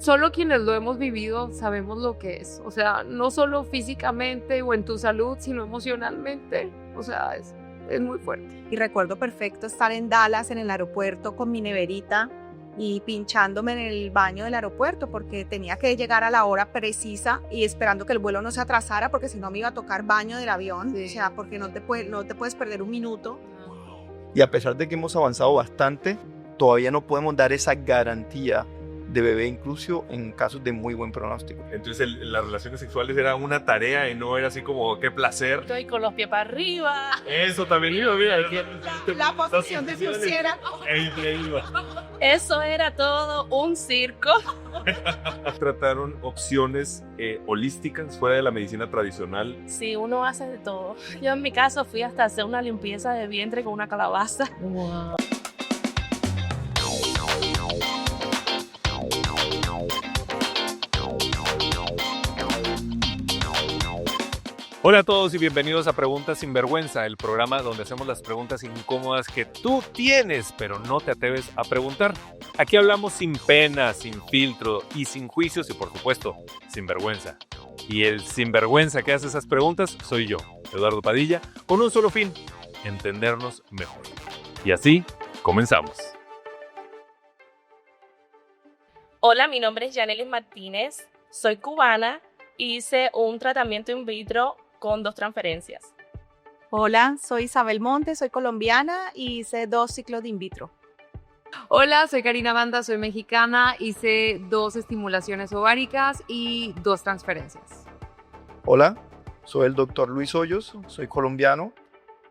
solo quienes lo hemos vivido sabemos lo que es. O sea, no solo físicamente o en tu salud, sino emocionalmente. O sea, es muy fuerte. Y recuerdo perfecto estar en Dallas, en el aeropuerto, con mi neverita y pinchándome en el baño del aeropuerto porque tenía que llegar a la hora precisa y esperando que el vuelo no se atrasara porque si no me iba a tocar baño del avión. Sí. O sea, porque no te puedes perder un minuto. Y a pesar de que hemos avanzado bastante, todavía no podemos dar esa garantía de bebé incluso en casos de muy buen pronóstico. Entonces las relaciones sexuales era una tarea y no era así como qué placer. Estoy con los pies para arriba. Eso también iba, mira. La posición de murciélago. Increíble. Eso era todo un circo. Trataron opciones holísticas fuera de la medicina tradicional. Sí, uno hace de todo. Yo en mi caso fui hasta hacer una limpieza de vientre con una calabaza. Wow. Hola a todos y bienvenidos a Preguntas sin Vergüenza, el programa donde hacemos las preguntas incómodas que tú tienes, pero no te atreves a preguntar. Aquí hablamos sin pena, sin filtro y sin juicios y, por supuesto, sin vergüenza. Y el sinvergüenza que hace esas preguntas soy yo, Eduardo Padilla, con un solo fin: entendernos mejor. Y así comenzamos. Hola, mi nombre es Yanelis Martínez, soy cubana y hice un tratamiento in vitro con 2 transferencias. Hola, soy Isabel Montes, soy colombiana y hice 2 ciclos de in vitro. Hola, soy Karina Banda, soy mexicana, hice 2 estimulaciones ováricas y 2 transferencias. Hola, soy el doctor Luis Hoyos, soy colombiano,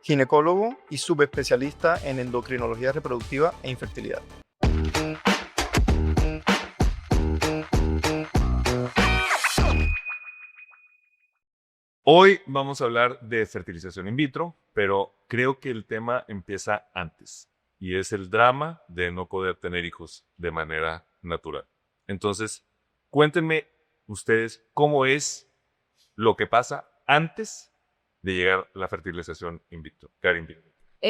ginecólogo y subespecialista en endocrinología reproductiva e infertilidad. Hoy vamos a hablar de fertilización in vitro, pero creo que el tema empieza antes y es el drama de no poder tener hijos de manera natural. Entonces, cuéntenme ustedes cómo es lo que pasa antes de llegar a la fertilización in vitro. Karin.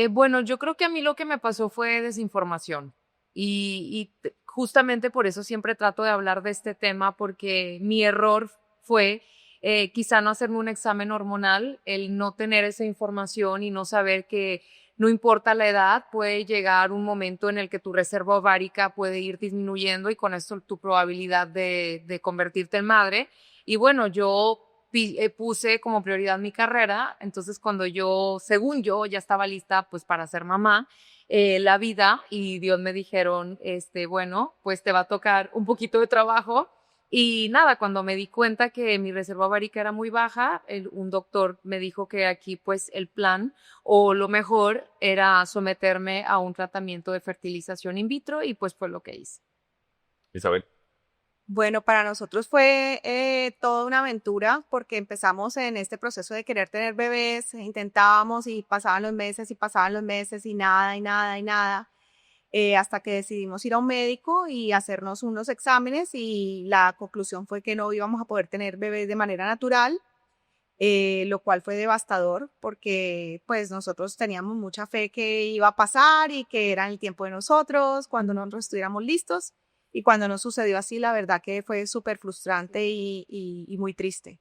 Bueno, yo creo que a mí lo que me pasó fue desinformación y justamente por eso siempre trato de hablar de este tema, porque mi error fue quizá no hacerme un examen hormonal, el no tener esa información y no saber que no importa la edad, puede llegar un momento en el que tu reserva ovárica puede ir disminuyendo y con esto tu probabilidad de convertirte en madre. Y bueno, yo puse como prioridad mi carrera, entonces cuando según yo, ya estaba lista pues para ser mamá, la vida y Dios me dijeron, bueno, pues te va a tocar un poquito de trabajo. Y nada, cuando me di cuenta que mi reserva ovárica era muy baja, un doctor me dijo que aquí pues el plan o lo mejor era someterme a un tratamiento de fertilización in vitro y pues fue lo que hice. Isabel. Bueno, para nosotros fue toda una aventura porque empezamos en este proceso de querer tener bebés, intentábamos y pasaban los meses y nada, y nada, y nada. Hasta que decidimos ir a un médico y hacernos unos exámenes y la conclusión fue que no íbamos a poder tener bebés de manera natural, lo cual fue devastador porque pues nosotros teníamos mucha fe que iba a pasar y que era en el tiempo de nosotros, cuando nosotros estuviéramos listos, y cuando no sucedió así, la verdad que fue súper frustrante y muy triste.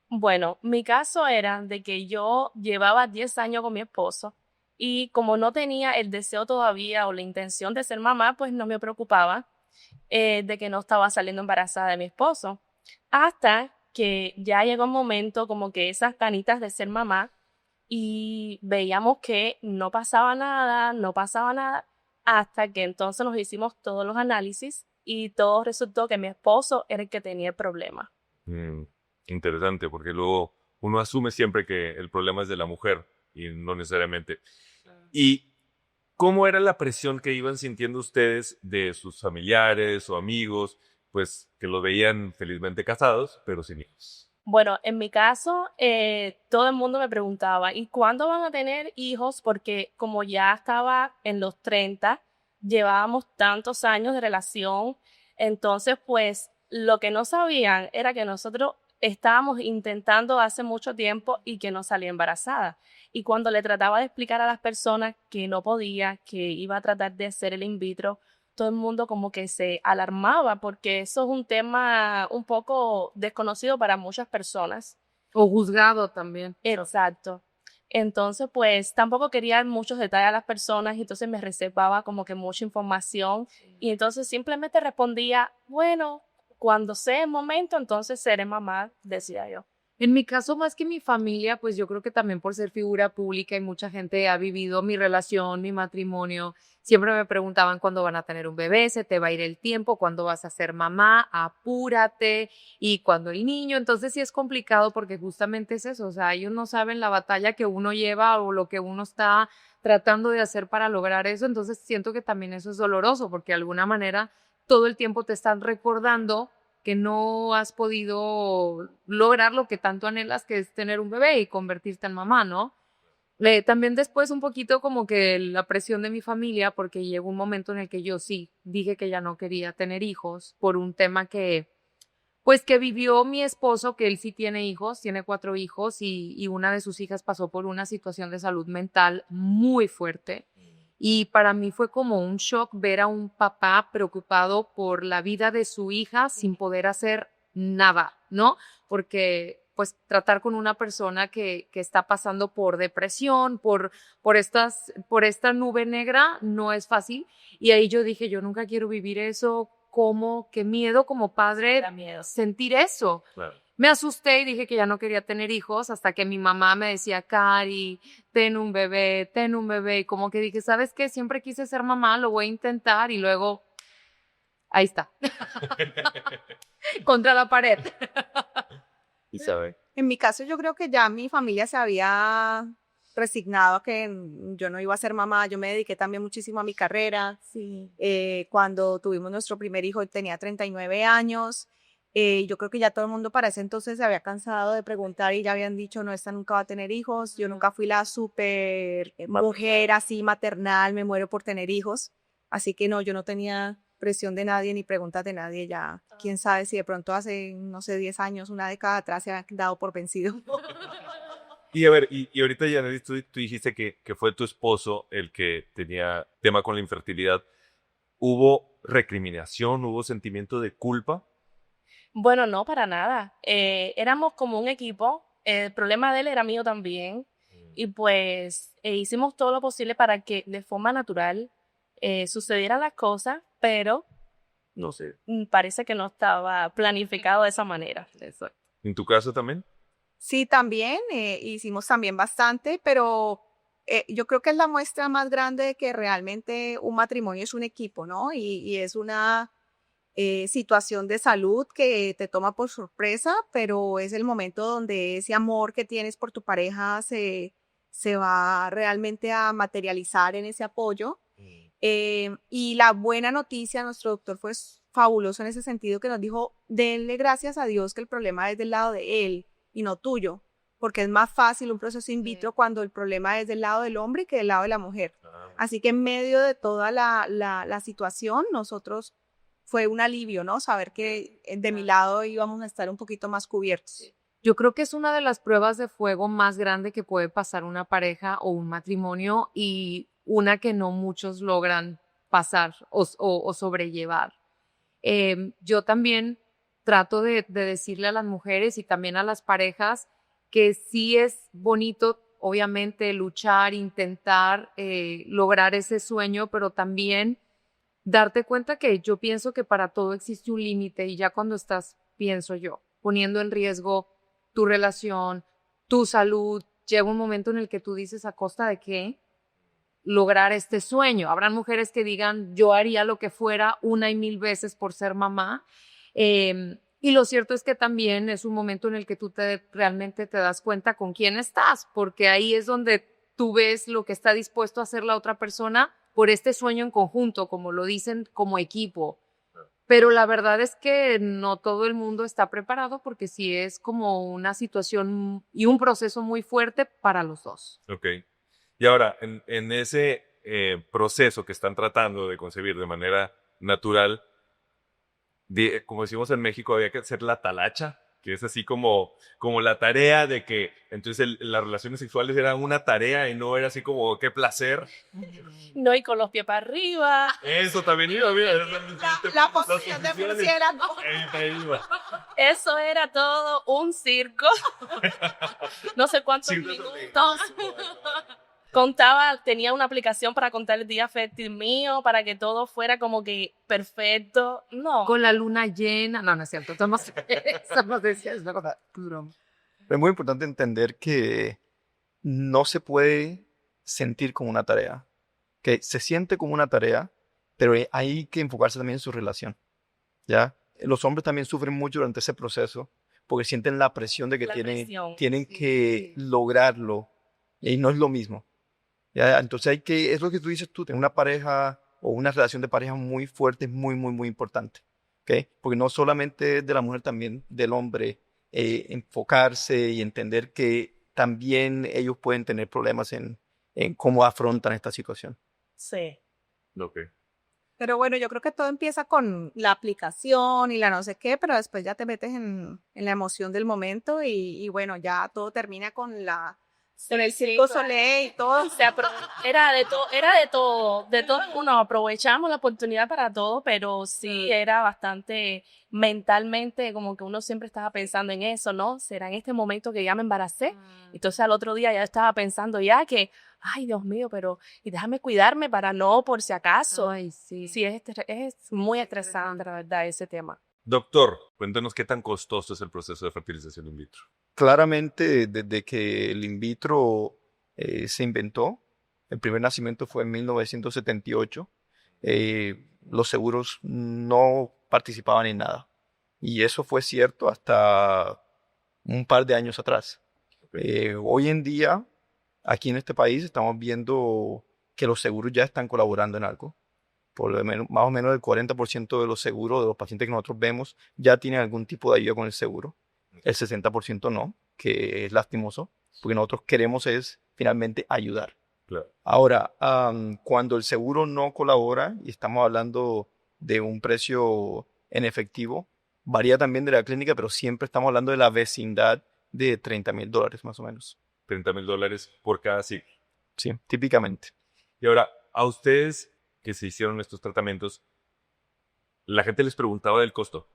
Bueno, mi caso era de que yo llevaba 10 años con mi esposo y como no tenía el deseo todavía o la intención de ser mamá, pues no me preocupaba de que no estaba saliendo embarazada de mi esposo. Hasta que ya llegó un momento como que esas ganitas de ser mamá y veíamos que no pasaba nada, hasta que entonces nos hicimos todos los análisis y todo resultó que mi esposo era el que tenía el problema. Interesante, porque luego uno asume siempre que el problema es de la mujer y no necesariamente. ¿Y cómo era la presión que iban sintiendo ustedes de sus familiares o amigos, pues que los veían felizmente casados, pero sin hijos? Bueno, en mi caso, todo el mundo me preguntaba, ¿y cuándo van a tener hijos? Porque como ya estaba en los 30, llevábamos tantos años de relación, entonces pues lo que no sabían era que nosotros estábamos intentando hace mucho tiempo y que no salía embarazada. Y cuando le trataba de explicar a las personas que no podía, que iba a tratar de hacer el in vitro, todo el mundo como que se alarmaba porque eso es un tema un poco desconocido para muchas personas. O juzgado también. Exacto. Entonces, pues tampoco quería dar muchos detalles a las personas y entonces me reservaba como que mucha información y entonces simplemente respondía, bueno, cuando sea el momento, entonces seré mamá, decía yo. En mi caso, más que mi familia, pues yo creo que también por ser figura pública y mucha gente ha vivido mi relación, mi matrimonio, siempre me preguntaban cuándo van a tener un bebé, se te va a ir el tiempo, cuándo vas a ser mamá, apúrate, y cuando el niño, entonces sí es complicado porque justamente es eso, o sea, ellos no saben la batalla que uno lleva o lo que uno está tratando de hacer para lograr eso, entonces siento que también eso es doloroso porque de alguna manera todo el tiempo te están recordando que no has podido lograr lo que tanto anhelas, que es tener un bebé y convertirte en mamá, ¿no? También después un poquito como que la presión de mi familia, porque llegó un momento en el que yo sí dije que ya no quería tener hijos por un tema pues que vivió mi esposo, que él sí tiene hijos, tiene 4 hijos y una de sus hijas pasó por una situación de salud mental muy fuerte. Y para mí fue como un shock ver a un papá preocupado por la vida de su hija sin poder hacer nada, ¿no? Porque pues tratar con una persona que está pasando por depresión, por esta nube negra, no es fácil. Y ahí yo dije, yo nunca quiero vivir eso, como, qué miedo como padre Da miedo. sentir eso. Claro. Me asusté y dije que ya no quería tener hijos hasta que mi mamá me decía, Cari, ten un bebé, ten un bebé. Y como que dije, ¿sabes qué? Siempre quise ser mamá, lo voy a intentar y luego, ahí está, contra la pared. Isabel. En mi caso, yo creo que ya mi familia se había resignado a que yo no iba a ser mamá. Yo me dediqué también muchísimo a mi carrera. Sí. Cuando tuvimos nuestro primer hijo, tenía 39 años. Yo creo que ya todo el mundo para ese entonces se había cansado de preguntar y ya habían dicho, no, esta nunca va a tener hijos. Yo nunca fui la súper mujer así maternal, me muero por tener hijos. Así que no, yo no tenía presión de nadie ni preguntas de nadie. Ya, quién sabe si de pronto hace, no sé, 10 años, una década atrás se habían dado por vencido. Y a ver, y ahorita ya tú dijiste que fue tu esposo el que tenía tema con la infertilidad. ¿Hubo recriminación, hubo sentimiento de culpa? Bueno, no, para nada. Éramos como un equipo. El problema de él era mío también. Y pues hicimos todo lo posible para que de forma natural sucedieran las cosas, pero No sé. parece que no estaba planificado de esa manera. Exacto. ¿En tu caso también? Sí, también, hicimos también bastante, pero yo creo que es la muestra más grande de que realmente un matrimonio es un equipo, ¿no? Y es una situación de salud que te toma por sorpresa, pero es el momento donde ese amor que tienes por tu pareja se va realmente a materializar en ese apoyo. Y la buena noticia, nuestro doctor fue fabuloso en ese sentido, que nos dijo, denle gracias a Dios que el problema es del lado de él y no tuyo, porque es más fácil un proceso in vitro cuando el problema es del lado del hombre que del lado de la mujer. Así que en medio de toda la situación, nosotros fue un alivio, ¿no? Saber que de mi lado íbamos a estar un poquito más cubiertos. Yo creo que es una de las pruebas de fuego más grande que puede pasar una pareja o un matrimonio y una que no muchos logran pasar o sobrellevar. Yo también trato de decirle a las mujeres y también a las parejas que sí es bonito, obviamente, luchar, intentar lograr ese sueño, pero también darte cuenta que yo pienso que para todo existe un límite y ya cuando estás, pienso yo, poniendo en riesgo tu relación, tu salud, llega un momento en el que tú dices, ¿a costa de qué? Lograr este sueño. Habrán mujeres que digan, yo haría lo que fuera 1 y 1000 veces por ser mamá. Y lo cierto es que también es un momento en el que tú realmente te das cuenta con quién estás, porque ahí es donde tú ves lo que está dispuesto a hacer la otra persona por este sueño en conjunto, como lo dicen, como equipo. Pero la verdad es que no todo el mundo está preparado porque sí es como una situación y un proceso muy fuerte para los dos. Ok. Y ahora, en ese proceso que están tratando de concebir de manera natural, como decimos en México, había que hacer la talacha que es así como la tarea de que entonces las relaciones sexuales eran una tarea y no era así como qué placer. No, y con los pies para arriba. Eso también iba, mira. La posición de murciélago. Ahí iba. Eso era todo un circo. No sé cuántos Circo minutos. Contaba, tenía una aplicación para contar el día fértil mío, para que todo fuera como que perfecto. No. Con la luna llena. No, no es cierto. Estamos decía, es una cosa duro. Es muy importante entender que no se puede sentir como una tarea. Que se siente como una tarea, pero hay que enfocarse también en su relación. ¿Ya? Los hombres también sufren mucho durante ese proceso porque sienten la presión de que La presión, tienen sí, que sí. lograrlo y no es lo mismo. ¿Ya? Entonces es lo que tú dices tú, tener una pareja o una relación de pareja muy fuerte es muy, muy, muy importante. ¿Ok? Porque no solamente de la mujer, también del hombre, enfocarse y entender que también ellos pueden tener problemas en cómo afrontan esta situación. sí. Ok. Pero bueno, yo creo que todo empieza con la aplicación y la no sé qué, pero después ya te metes en la emoción del momento y bueno, ya todo termina con el Circo Soleil y todo. O sea, era de todo, uno aprovechamos la oportunidad para todo, pero sí era bastante mentalmente como que uno siempre estaba pensando en eso, ¿no? ¿Será en este momento que ya me embaracé? Entonces al otro día ya estaba pensando ya que, ay Dios mío, pero y déjame cuidarme para no, por si acaso. Ay, sí. Sí, es muy estresante, la verdad, ese tema. Doctor, cuéntanos qué tan costoso es el proceso de fertilización in vitro. Claramente, desde que el in vitro se inventó, el primer nacimiento fue en 1978, los seguros no participaban en nada. Y eso fue cierto hasta un par de años atrás. Hoy en día, aquí en este país, estamos viendo que los seguros ya están colaborando en algo. Por lo menos, más o menos el 40% de los seguros de los pacientes que nosotros vemos ya tienen algún tipo de ayuda con el seguro. El 60% no, que es lastimoso, porque nosotros queremos es finalmente ayudar. Claro. Ahora, cuando el seguro no colabora, y estamos hablando de un precio en efectivo, varía también de la clínica, pero siempre estamos hablando de la vecindad de $30,000 más o menos. $30,000 por cada ciclo. Sí, típicamente. Y ahora, a ustedes que se hicieron estos tratamientos, la gente les preguntaba del costo.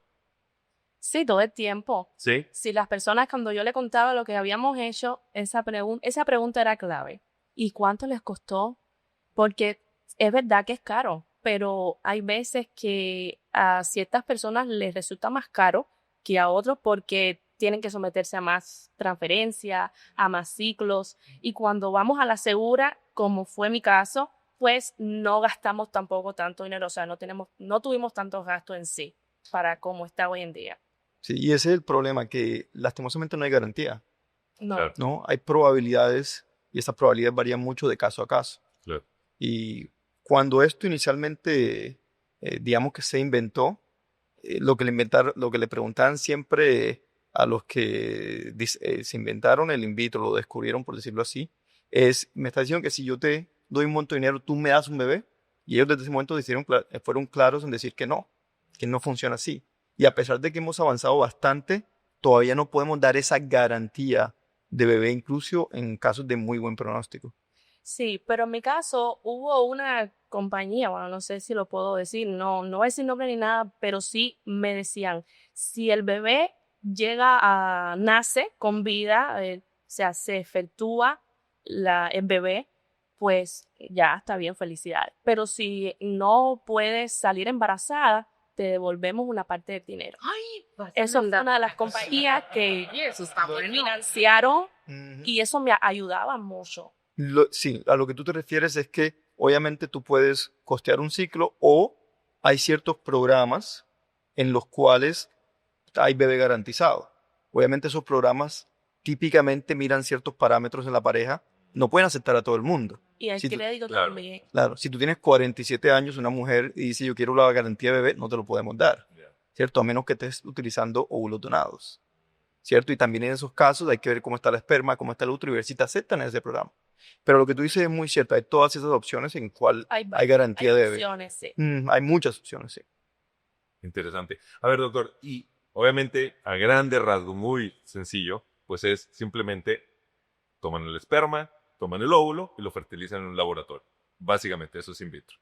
Sí, todo el tiempo. ¿Sí? Si las personas, cuando yo le contaba lo que habíamos hecho, esa pregunta era clave. ¿Y cuánto les costó? Porque es verdad que es caro, pero hay veces que a ciertas personas les resulta más caro que a otros porque tienen que someterse a más transferencias, a más ciclos. Y cuando vamos a la segura, como fue mi caso, pues no gastamos tampoco tanto dinero. O sea, no tuvimos tantos gastos en sí para como está hoy en día. Sí, y ese es el problema, que lastimosamente no hay garantía, No. Claro. ¿no? Hay probabilidades y esas probabilidades varían mucho de caso a caso. Claro. Y cuando esto inicialmente, digamos que se inventó, lo que le preguntaban siempre a los que se inventaron el in vitro, lo descubrieron, por decirlo así, es, me está diciendo que si yo te doy un monto de dinero, tú me das un bebé. Y ellos desde ese momento fueron claros en decir que no funciona así. Y a pesar de que hemos avanzado bastante, todavía no podemos dar esa garantía de bebé, incluso en casos de muy buen pronóstico. Sí, pero en mi caso hubo una compañía, bueno, no sé si lo puedo decir, no voy a decir nombre ni nada, pero sí me decían, si el bebé nace con vida, o sea, se efectúa el bebé, pues ya está bien, felicidades. Pero si no puedes salir embarazada, te devolvemos una parte del dinero. Ay, Eso fue una de las compañías que Y eso está bueno. financiaron Ujú. y eso me ayudaba mucho. Sí, a lo que tú te refieres es que obviamente tú puedes costear un ciclo o hay ciertos programas en los cuales hay bebé garantizado. Obviamente esos programas típicamente miran ciertos parámetros en la pareja, no pueden aceptar a todo el mundo. Y el Si tú- crédito claro. también. Claro, si tú tienes 47 años, una mujer, y dice yo quiero la garantía de bebé, no te lo podemos dar, ¿cierto? A menos que estés utilizando óvulos donados, ¿cierto? Y también en esos casos hay que ver cómo está la esperma, cómo está el útero y ver si te aceptan en ese programa. Pero lo que tú dices es muy cierto, hay todas esas opciones en cual hay garantía de bebé. opciones, sí. Hay muchas opciones, sí. Interesante. A ver, doctor, y Obviamente, a grande rasgo, muy sencillo, pues es simplemente toman el esperma, toman el óvulo y lo fertilizan en un laboratorio. Básicamente, eso es in vitro,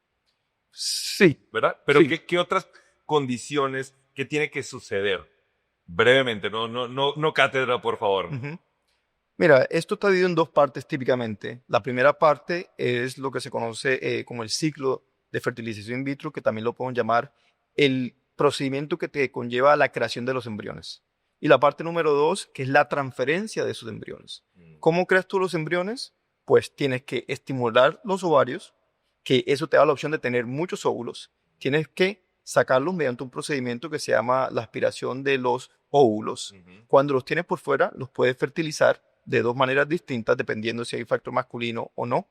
Sí, ¿verdad? Pero sí. ¿qué otras condiciones, qué tiene que suceder? Brevemente, no cátedra, por favor. Ujú. Mira, esto está dividido en dos partes típicamente. La primera parte es lo que se conoce como el ciclo de fertilización in vitro, que también lo podemos llamar el procedimiento que te conlleva a la creación de los embriones. Y la parte número dos, que es la transferencia de esos embriones. ¿Cómo creas tú los embriones? Pues tienes que estimular los ovarios, que eso te da la opción de tener muchos óvulos. Tienes que sacarlos mediante un procedimiento que se llama la aspiración de los óvulos. Cuando los tienes por fuera, los puedes fertilizar de dos maneras distintas, dependiendo si hay factor masculino o no.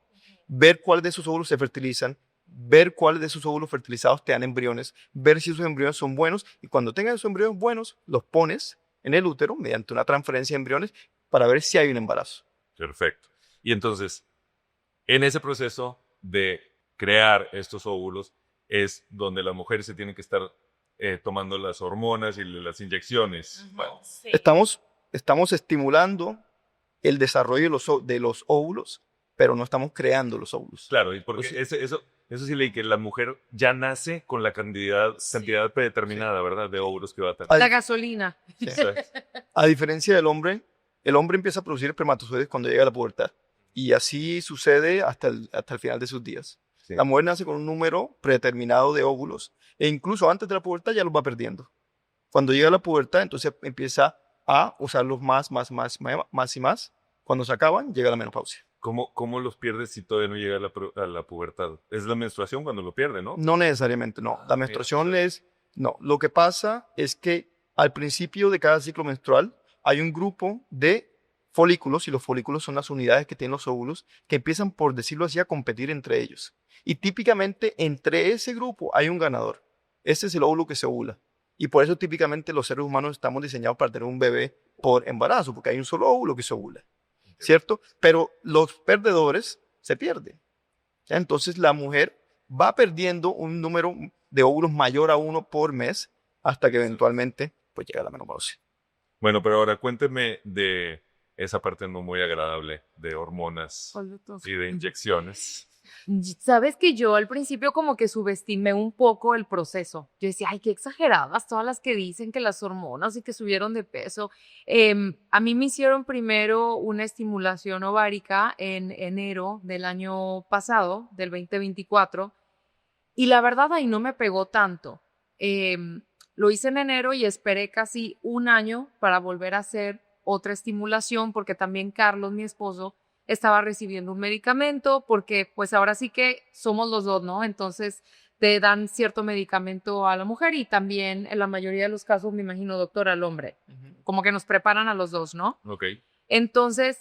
Ver cuáles de esos óvulos se fertilizan, ver cuáles de esos óvulos fertilizados te dan embriones, ver si esos embriones son buenos, y cuando tengas esos embriones buenos, los pones en el útero mediante una transferencia de embriones para ver si hay un embarazo. Perfecto. Y entonces, en ese proceso de crear estos óvulos es donde la mujer se tiene que estar tomando las hormonas y las inyecciones. Bueno, Sí. Estamos estimulando el desarrollo de los óvulos, pero no estamos creando los óvulos. claro, y porque Entonces, eso sí leí que la mujer ya nace con la cantidad predeterminada, ¿verdad? De óvulos que va a tener. La gasolina. sí. Exacto. A diferencia del hombre, el hombre empieza a producir espermatozoides cuando llega a la pubertad. Y así sucede hasta el final de sus días. Sí. La mujer nace con un número predeterminado de óvulos e incluso antes de la pubertad ya los va perdiendo. Cuando llega a la pubertad, entonces empieza a usarlos más y más. Cuando se acaban, llega la menopausia. ¿Cómo los pierdes si todavía no llega a la pubertad? Es la menstruación cuando lo pierde, ¿no? No necesariamente, no. La menstruación no. Lo que pasa es que al principio de cada ciclo menstrual hay un grupo de folículos, y los folículos son las unidades que tienen los óvulos, que empiezan, por decirlo así, a competir entre ellos. Y típicamente entre ese grupo hay un ganador. Ese es el óvulo que se ovula. Y por eso típicamente los seres humanos estamos diseñados para tener un bebé por embarazo, porque hay un solo óvulo que se ovula, ¿cierto? Pero los perdedores se pierden. ¿Ya? Entonces la mujer va perdiendo un número de óvulos mayor a 1 por mes hasta que eventualmente pues llega la menopausia. Bueno, pero ahora cuénteme de esa parte no muy agradable de hormonas y de inyecciones. Sabes que yo al principio como que subestimé un poco el proceso. Yo decía, ay, qué exageradas todas las que dicen que las hormonas y que subieron de peso. A mí me hicieron primero una estimulación ovárica en enero del año pasado, del 2024, y la verdad ahí no me pegó tanto. Lo hice en enero y esperé casi un año para volver a hacer otra estimulación, porque también Carlos, mi esposo, estaba recibiendo un medicamento, porque pues ahora sí que somos los dos, ¿no? Entonces te dan cierto medicamento a la mujer y también en la mayoría de los casos, me imagino, doctor, al hombre. Como que nos preparan a los dos, ¿no? Ok. Entonces,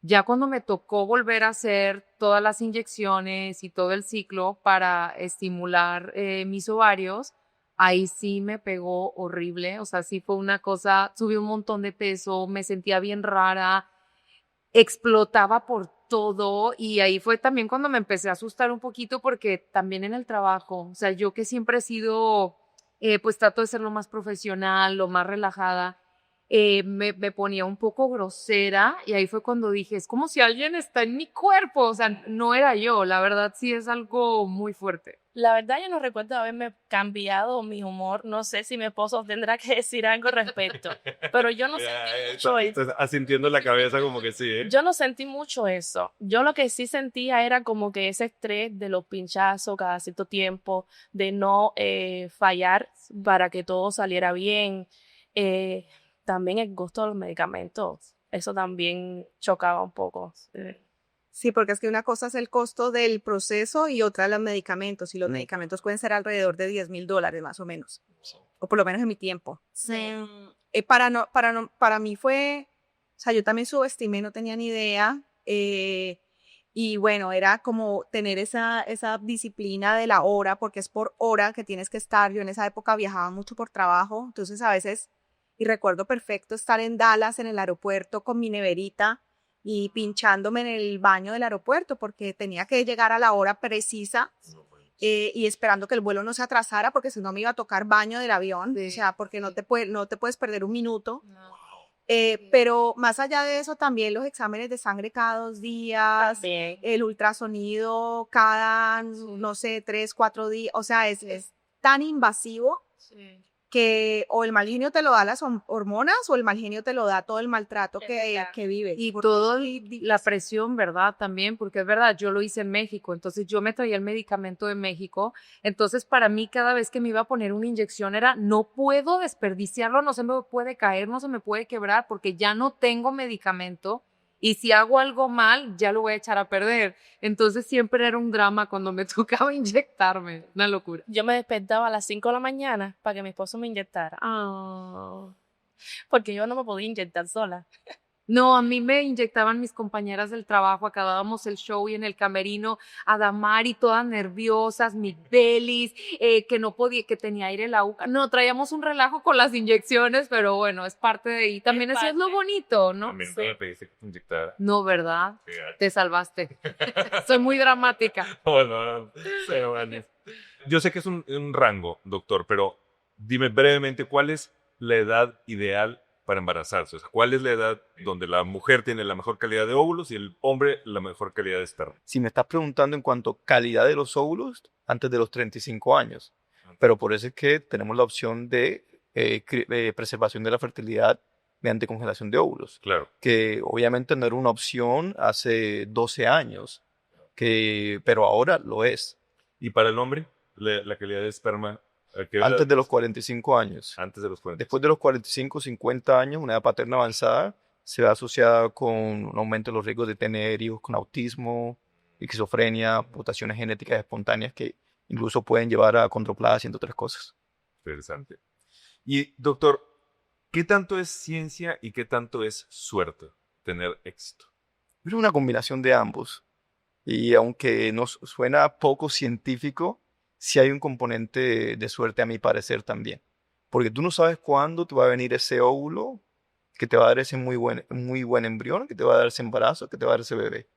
ya cuando me tocó volver a hacer todas las inyecciones y todo el ciclo para estimular mis ovarios, ahí sí me pegó horrible. O sea, sí fue una cosa, subí un montón de peso, me sentía bien rara, explotaba por todo, y ahí fue también cuando me empecé a asustar un poquito, porque también en el trabajo, o sea, yo que siempre he sido, pues trato de ser lo más profesional, lo más relajada, me ponía un poco grosera, y ahí fue cuando dije, es como si alguien está en mi cuerpo, o sea, no era yo, la verdad sí es algo muy fuerte. La verdad, yo no recuerdo haberme cambiado mi humor. No sé si mi esposo tendrá que decir algo al respecto. Pero yo no sentí mucho eso. Estás asintiendo la cabeza como que sí, ¿eh? Yo no sentí mucho eso. Yo lo que sí sentía era como que ese estrés de los pinchazos cada cierto tiempo, de no fallar para que todo saliera bien. También el costo de los medicamentos. Eso también chocaba un poco. Sí, porque es que una cosa es el costo del proceso y otra los medicamentos. Y los medicamentos pueden ser alrededor de $10,000 más o menos. O por lo menos en mi tiempo. Sí. Para mí fue, o sea, yo también subestimé, no tenía ni idea. Y bueno, era como tener esa disciplina de la hora, porque es por hora que tienes que estar. Yo en esa época viajaba mucho por trabajo, entonces a veces, y recuerdo perfecto estar en Dallas, en el aeropuerto, con mi neverita y pinchándome en el baño del aeropuerto, porque tenía que llegar a la hora precisa. y esperando que el vuelo no se atrasara porque si no me iba a tocar baño del avión, Sí, o sea, porque sí. no te puedes perder un minuto. No. Pero más allá de eso, también los exámenes de sangre cada 2 días, También. el ultrasonido cada, no sé, 3, 4 días, o sea, es tan invasivo Sí. que o el mal genio te lo da las hormonas o el mal genio te lo da todo el maltrato Es que, verdad. que vives. Y porque todo es muy difícil. la presión, ¿verdad? También, porque es verdad, yo lo hice en México, entonces yo me traía el medicamento de México, entonces para mí cada vez que me iba a poner una inyección era, no puedo desperdiciarlo, no se me puede caer, no se me puede quebrar, porque ya no tengo medicamento y si hago algo mal, ya lo voy a echar a perder. Entonces siempre era un drama cuando me tocaba inyectarme, una locura. Yo me despertaba a las 5 de la mañana para que mi esposo me inyectara, Ah. porque yo no me podía inyectar sola. No, a mí me inyectaban mis compañeras del trabajo, acabábamos el show y en el camerino, Adamari todas nerviosas, mi Belis, que no podía, que tenía aire en la boca. No, traíamos un relajo con las inyecciones, pero bueno, es parte de ahí. También eso es lo parte. bonito, ¿no? También tú me pediste que te inyectara. No, ¿verdad? Fíjate. Te salvaste. Soy muy dramática. Oh, no, cero ganas. Yo sé que es un rango, doctor, pero dime brevemente, ¿cuál es la edad ideal para embarazarse? O sea, ¿cuál es la edad donde la mujer tiene la mejor calidad de óvulos y el hombre la mejor calidad de esperma? Si me estás preguntando en cuanto a calidad de los óvulos, antes de los 35 años. Pero por eso es que tenemos la opción de preservación de la fertilidad mediante congelación de óvulos, Claro. que obviamente no era una opción hace 12 años, pero ahora lo es, ¿Y para el hombre? La calidad de esperma, ¿a qué edad? antes de los 45 años. Antes de los 40. Después de los 45, 50 años, una edad paterna avanzada se ve asociada con un aumento de los riesgos de tener hijos con autismo, esquizofrenia, mutaciones genéticas espontáneas que incluso pueden llevar a condroplasia y otras cosas. Interesante. Y, doctor, ¿qué tanto es ciencia y qué tanto es suerte tener éxito? Es una combinación de ambos. Y aunque nos suena poco científico, sí hay un componente de suerte a mi parecer también. Porque tú no sabes cuándo te va a venir ese óvulo que te va a dar ese muy buen embrión, que te va a dar ese embarazo, que te va a dar ese bebé.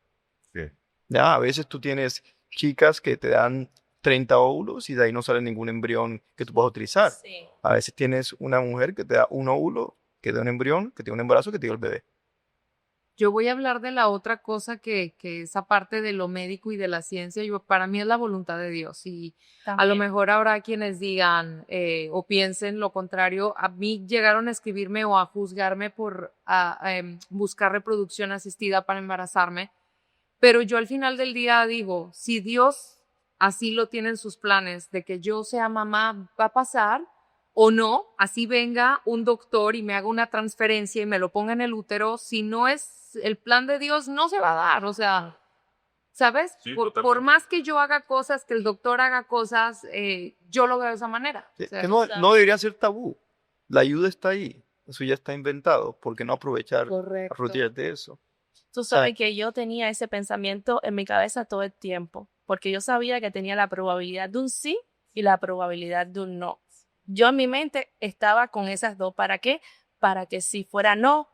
Sí. Ya, a veces tú tienes chicas que te dan 30 óvulos y de ahí no sale ningún embrión que tú puedas utilizar. Sí. A veces tienes una mujer que te da un óvulo, que te da un embrión, que te da un embarazo, que te da el bebé. Yo voy a hablar de la otra cosa que esa parte de lo médico y de la ciencia, para mí es la voluntad de Dios. Y a lo También. mejor habrá quienes digan o piensen lo contrario. A mí llegaron a escribirme o a juzgarme por buscar reproducción asistida para embarazarme. Pero yo al final del día digo, si Dios así lo tiene en sus planes de que yo sea mamá, va a pasar. O no, así venga un doctor y me haga una transferencia y me lo ponga en el útero, si no es el plan de Dios, no se va a dar, o sea, ¿sabes? Sí, por totalmente. más que yo haga cosas, que el doctor haga cosas, yo lo veo de esa manera. Sí, O sea, que no debería ser tabú. La ayuda está ahí. Eso ya está inventado. ¿Por qué no aprovechar correcto. aprovechar de eso? Tú sabes que yo tenía ese pensamiento en mi cabeza todo el tiempo, porque yo sabía que tenía la probabilidad de un sí y la probabilidad de un no. Yo en mi mente estaba con esas dos. ¿Para qué? Para que si fuera no,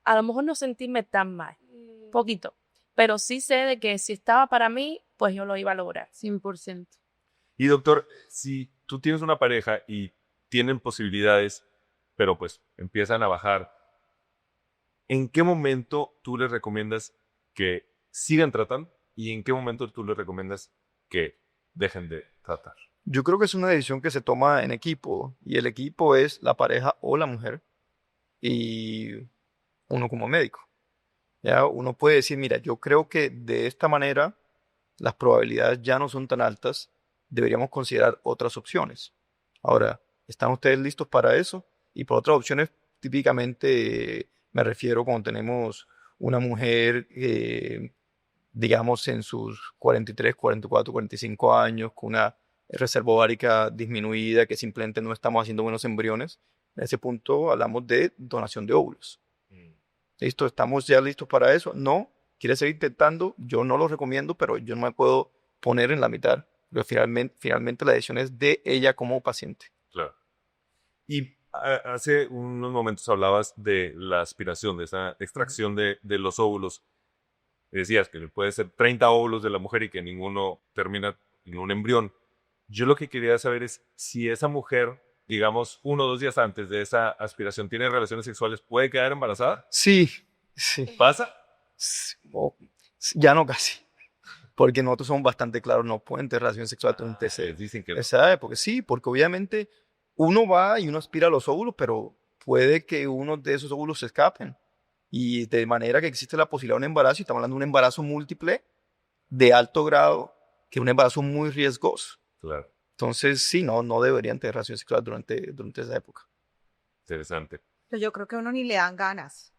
a lo mejor no sentirme tan mal, poquito. Pero sí sé de que si estaba para mí, pues yo lo iba a lograr. 100%. Y doctor, si tú tienes una pareja y tienen posibilidades, pero pues empiezan a bajar, ¿en qué momento tú les recomiendas que sigan tratando y en qué momento tú les recomiendas que dejen de tratar? Yo creo que es una decisión que se toma en equipo y el equipo es la pareja o la mujer y uno como médico. Ya uno puede decir, mira, yo creo que de esta manera las probabilidades ya no son tan altas, deberíamos considerar otras opciones. Ahora, ¿están ustedes listos para eso? Y por otras opciones, típicamente me refiero cuando tenemos una mujer, digamos, en sus 43, 44, 45 años, con una reserva ovárica disminuida, que simplemente no estamos haciendo buenos embriones. En ese punto hablamos de donación de óvulos. ¿Listo? ¿Estamos ya listos para eso? No. ¿Quieres seguir intentando? Yo no lo recomiendo, pero yo no me puedo poner en la mitad. Pero finalmente la decisión es de ella como paciente. Claro. Y hace unos momentos hablabas de la aspiración, de esa extracción de los óvulos. Decías que puede ser 30 óvulos de la mujer y que ninguno termina en un embrión. Yo lo que quería saber es si esa mujer, digamos, 1 o 2 días antes de esa aspiración, tiene relaciones sexuales, ¿puede quedar embarazada? Sí, sí. ¿Pasa? Ya no casi. Porque nosotros somos bastante claros, no pueden tener relaciones sexuales durante Dicen que no. esa época. Sí, porque obviamente uno va y uno aspira a los óvulos, pero puede que uno de esos óvulos se escapen. Y de manera que existe la posibilidad de un embarazo, y estamos hablando de un embarazo múltiple de alto grado, que es un embarazo muy riesgoso. Claro, Entonces, sí, no deberían tener relaciones sexuales durante esa época. interesante. Pero yo creo que a uno ni le dan ganas.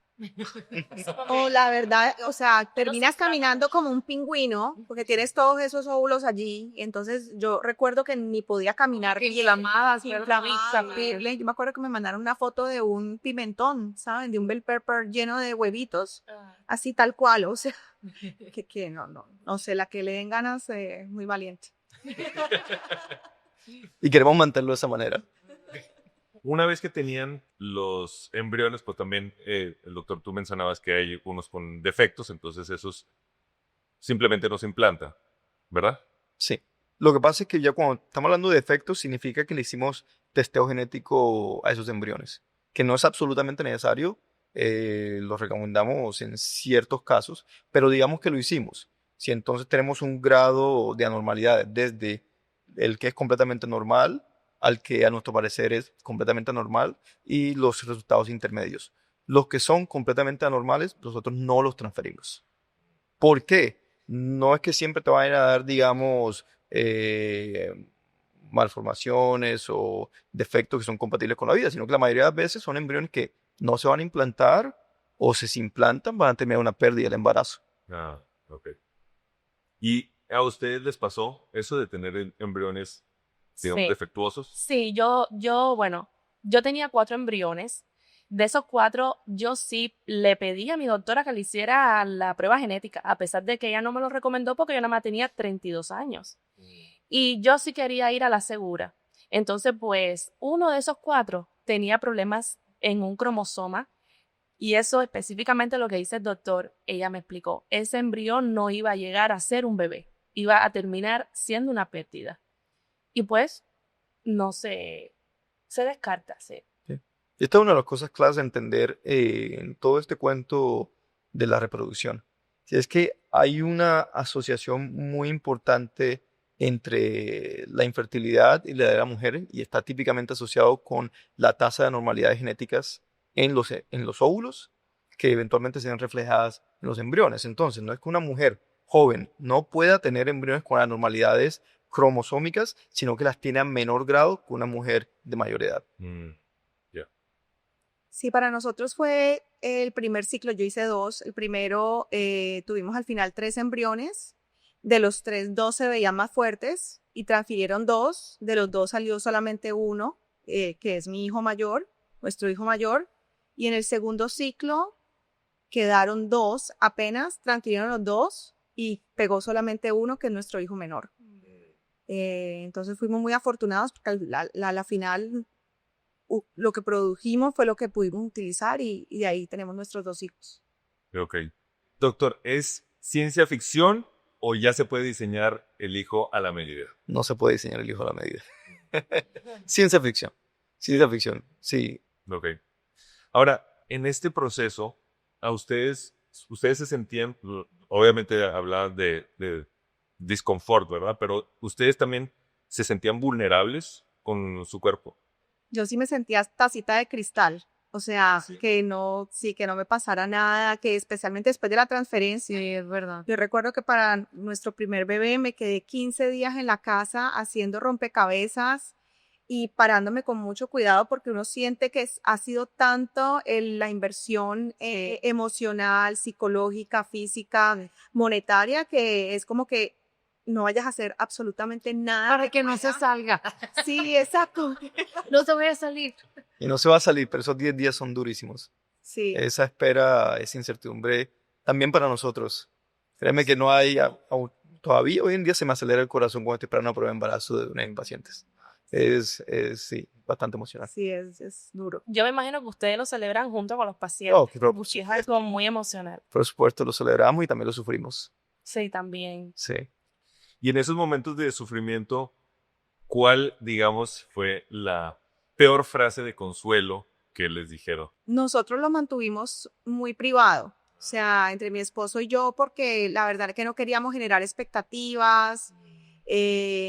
O la verdad, o sea, terminas caminando como un pingüino porque tienes todos esos óvulos allí. Y entonces yo recuerdo que ni podía caminar bien. Inflamadas, Inflamada, horrible. Yo me acuerdo que me mandaron una foto de un pimentón, ¿saben? De un bell pepper lleno de huevitos, así tal cual. O sea, que no sé, la que le den ganas, muy valiente. Y queremos mantenerlo de esa manera. Una vez que tenían los embriones, pues también, el doctor, tú mencionabas que hay unos con defectos, entonces esos simplemente no se implanta, ¿verdad? Sí. Lo que pasa es que ya cuando estamos hablando de efectos, significa que le hicimos testeo genético a esos embriones, que no es absolutamente necesario, lo recomendamos en ciertos casos, pero digamos que lo hicimos. Si entonces tenemos un grado de anormalidad desde el que es completamente normal al que a nuestro parecer es completamente anormal y los resultados intermedios. Los que son completamente anormales, nosotros no los transferimos. ¿Por qué? No es que siempre te vayan a dar, digamos, malformaciones o defectos que son compatibles con la vida, sino que la mayoría de las veces son embriones que no se van a implantar o si se implantan van a tener una pérdida del embarazo. Ah, ok. ¿Y a ustedes les pasó eso de tener embriones, digamos, Sí. defectuosos? Sí, bueno, yo tenía 4 embriones. De esos 4, yo sí le pedí a mi doctora que le hiciera la prueba genética, a pesar de que ella no me lo recomendó porque yo nada más tenía 32 años. Y yo sí quería ir a la segura. Entonces, pues, uno de esos 4 tenía problemas en un cromosoma. Y eso específicamente lo que dice el doctor, ella me explicó, ese embrión no iba a llegar a ser un bebé, iba a terminar siendo una pérdida. Y pues, no se descarta, sí. ¿Sí? Y esta es una de las cosas claves a entender en todo este cuento de la reproducción. Si es que hay una asociación muy importante entre la infertilidad y la edad de la mujer y está típicamente asociado con la tasa de anormalidades genéticas en los óvulos que eventualmente se ven reflejadas en los embriones. Entonces, no es que una mujer joven no pueda tener embriones con anormalidades cromosómicas, sino que las tiene a menor grado que una mujer de mayor edad. Ya. Sí, para nosotros fue el primer ciclo, yo hice 2. El primero tuvimos al final 3 embriones, de los 3, 2 se veían más fuertes y transfirieron 2, de los 2 salió solamente uno, que es mi hijo mayor, nuestro hijo mayor, y en el segundo ciclo quedaron 2, apenas transfirieron los 2 y pegó solamente uno, que es nuestro hijo menor. Entonces fuimos muy afortunados porque a la final lo que produjimos fue lo que pudimos utilizar y de ahí tenemos nuestros 2 hijos. Ok. Doctor, ¿es ciencia ficción o ya se puede diseñar el hijo a la medida? No se puede diseñar el hijo a la medida. Ciencia ficción. Ciencia ficción, sí. Ok. Ahora, en este proceso, a ustedes se sentían, obviamente hablaban de disconfort, ¿verdad? Pero ustedes también se sentían vulnerables con su cuerpo. Yo sí me sentía tacita de cristal, o sea, que no me pasara nada, que especialmente después de la transferencia. Sí, es verdad. Yo recuerdo que para nuestro primer bebé me quedé 15 días en la casa haciendo rompecabezas y parándome con mucho cuidado porque uno siente que ha sido tanto la inversión emocional, psicológica, física, monetaria, que es como que no vayas a hacer absolutamente nada. Para que no se salga. Sí, exacto. No se vaya a salir. Y no se va a salir, pero esos 10 días son durísimos. Sí. Esa espera, esa incertidumbre, también para nosotros. Créeme que no hay, todavía hoy en día se me acelera el corazón cuando estoy esperando una prueba de embarazo de una de mis pacientes. Sí, bastante emocionante. Sí, es duro. Yo me imagino que ustedes lo celebran junto con los pacientes. Oh, Y es algo muy emocional. por supuesto, lo celebramos y también lo sufrimos. Sí, también. Sí. Y en esos momentos de sufrimiento, ¿cuál, digamos, fue la peor frase de consuelo que les dijeron? Nosotros lo mantuvimos muy privado, o sea, entre mi esposo y yo, porque la verdad es que no queríamos generar expectativas.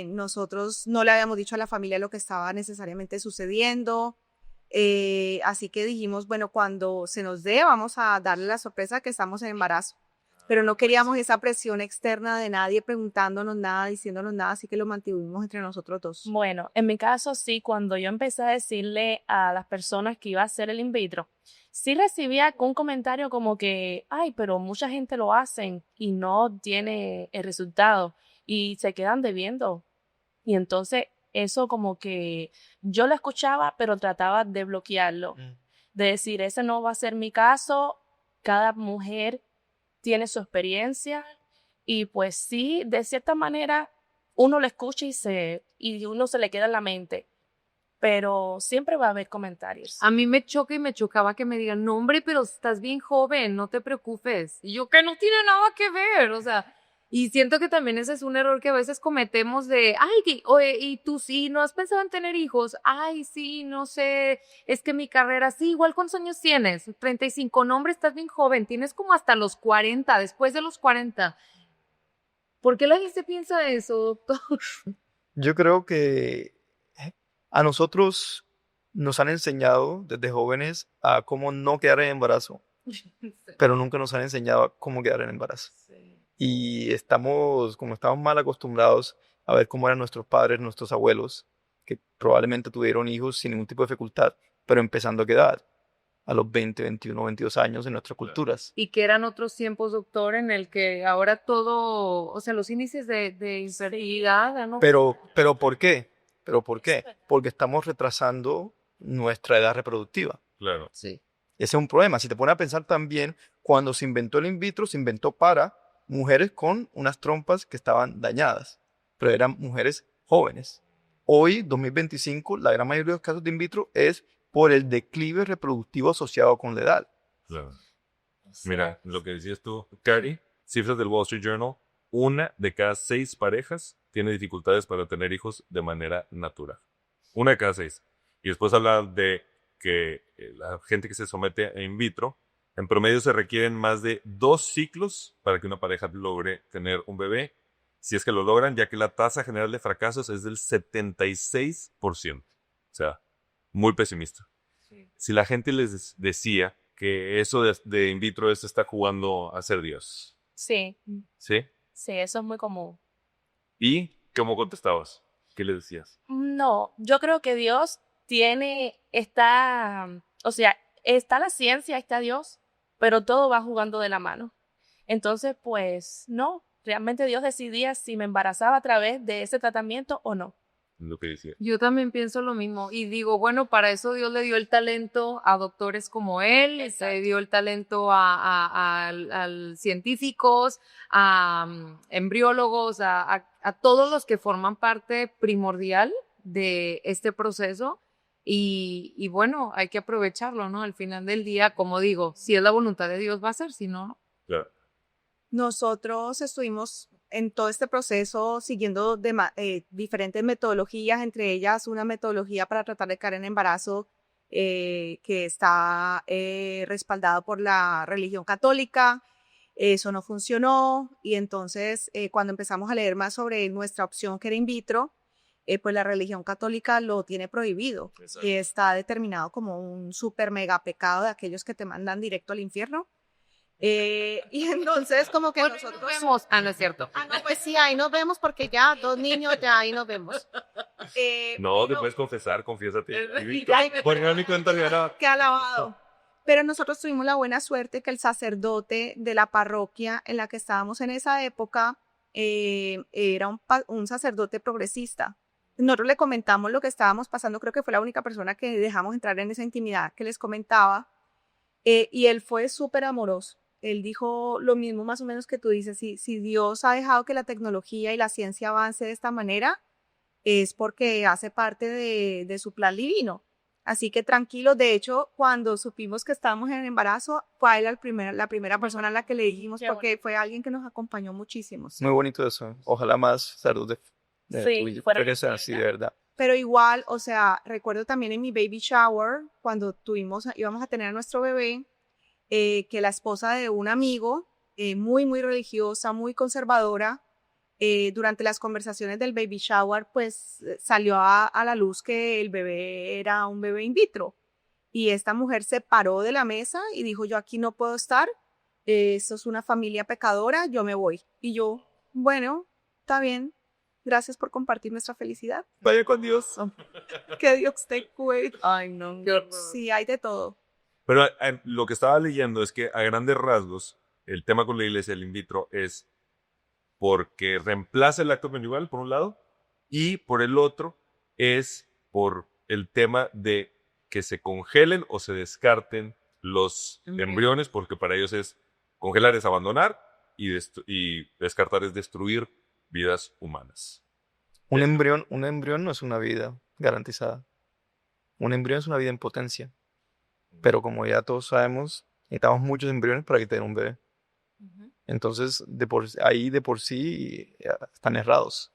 Nosotros no le habíamos dicho a la familia lo que estaba necesariamente sucediendo. Así que dijimos, bueno, cuando se nos dé, vamos a darle la sorpresa que estamos en embarazo. Pero no queríamos esa presión externa de nadie preguntándonos nada, diciéndonos nada, así que lo mantuvimos entre nosotros dos. Bueno, en mi caso sí, cuando yo empecé a decirle a las personas que iba a hacer el in vitro, sí recibía un comentario como que, ay, pero mucha gente lo hacen y no tiene el resultado y se quedan debiendo. Y entonces eso como que yo lo escuchaba, pero trataba de bloquearlo, de decir, ese no va a ser mi caso, cada mujer tiene su experiencia y pues sí, de cierta manera uno lo escucha y uno se le queda en la mente, pero siempre va a haber comentarios. A mí me choca y me chocaba que me digan, no hombre, pero estás bien joven, no te preocupes. Y yo, que no tiene nada que ver, o sea, y siento que también ese es un error que a veces cometemos de, ay, oye, y tú sí, ¿no has pensado en tener hijos? Ay, sí, no sé, es que mi carrera, sí, igual ¿cuántos años tienes? 35, no hombre, estás bien joven, tienes como hasta los 40, después de los 40. ¿Por qué la gente piensa eso, doctor? Yo creo que a nosotros nos han enseñado desde jóvenes a cómo no quedar en embarazo, pero nunca nos han enseñado a cómo quedar en embarazo. Y estamos mal acostumbrados a ver cómo eran nuestros padres, nuestros abuelos, que probablemente tuvieron hijos sin ningún tipo de dificultad, pero empezando a quedar a los 20, 21, 22 años en nuestras culturas. Y que eran otros tiempos, doctor, en el que ahora todo, o sea, los índices de infertilidad, ¿no? Pero ¿por qué? ¿Pero por qué? Porque estamos retrasando nuestra edad reproductiva. Claro. Sí. Ese es un problema. Si te pones a pensar también, cuando se inventó el in vitro, se inventó para mujeres con unas trompas que estaban dañadas, pero eran mujeres jóvenes. Hoy, 2025, la gran mayoría de los casos de in vitro es por el declive reproductivo asociado con la edad. Claro. Mira, lo que decías tú, Cari, cifras del Wall Street Journal, 1 de cada 6 parejas tiene dificultades para tener hijos de manera natural. 1 de cada 6. Y después habla de que la gente que se somete a in vitro, en promedio se requieren más de 2 ciclos para que una pareja logre tener un bebé, si es que lo logran, ya que la tasa general de fracasos es del 76%. O sea, muy pesimista. Sí. Si la gente les decía que eso de in vitro se está jugando a ser Dios. Sí, ¿Sí? sí, eso es muy común. ¿Y cómo contestabas? ¿Qué le decías? No, yo creo que Dios o sea, está la ciencia, está Dios, pero todo va jugando de la mano. Entonces, pues, no, realmente Dios decidía si me embarazaba a través de ese tratamiento o no. Lo que decía. Yo también pienso lo mismo y digo, bueno, para eso Dios le dio el talento a doctores como él, le dio el talento a científicos, a embriólogos, a todos los que forman parte primordial de este proceso y bueno, hay que aprovecharlo, ¿no? Al final del día, como digo, si es la voluntad de Dios va a ser, si no, no. Claro. Nosotros estuvimos en todo este proceso siguiendo diferentes metodologías, entre ellas una metodología para tratar de caer en embarazo que está respaldado por la religión católica. Eso no funcionó y entonces cuando empezamos a leer más sobre nuestra opción que era in vitro, pues la religión católica lo tiene prohibido. Y está determinado como un super mega pecado de aquellos que te mandan directo al infierno. Y entonces como que nosotros Vemos. Ah, no es cierto. no, pues sí, ahí nos vemos porque ya 2 niños, ya ahí nos vemos. No, te pero- puedes confesar, confiésate. Ay, Porque mi cuenta era... Qué alabado. Pero nosotros tuvimos la buena suerte que el sacerdote de la parroquia en la que estábamos en esa época era un sacerdote progresista. Nosotros le comentamos lo que estábamos pasando, creo que fue la única persona que dejamos entrar en esa intimidad que les comentaba, y él fue súper amoroso. Él dijo lo mismo más o menos que tú dices, si Dios ha dejado que la tecnología y la ciencia avance de esta manera, es porque hace parte de su plan divino. Así que tranquilo, de hecho, cuando supimos que estábamos en embarazo, fue a él la primera persona a la que le dijimos, Qué porque fue alguien que nos acompañó muchísimo. Muy bonito eso. Ojalá más sacerdotes Sí, tu fueron experiencia así de verdad. Pero igual, o sea, recuerdo también en mi baby shower, cuando íbamos a tener a nuestro bebé, que la esposa de un amigo, muy, muy religiosa, muy conservadora, durante las conversaciones del baby shower, pues salió a la luz que el bebé era un bebé in vitro. Y esta mujer se paró de la mesa y dijo, yo aquí no puedo estar, eso es una familia pecadora, yo me voy. Y yo, bueno, está bien, gracias por compartir nuestra felicidad. Vaya con Dios. Que Dios te cuide. Ay, no, qué horror. Sí, hay de todo. Pero lo que estaba leyendo es que a grandes rasgos, el tema con la iglesia del in vitro es porque reemplaza el acto conyugal, por un lado, y por el otro es por el tema de que se congelen o se descarten los embriones, porque para ellos es congelar es abandonar y descartar es destruir vidas humanas. Un embrión no es una vida garantizada. Un embrión es una vida en potencia. Pero como ya todos sabemos, necesitamos muchos embriones para que tenga un bebé. Entonces, ahí de por sí están errados.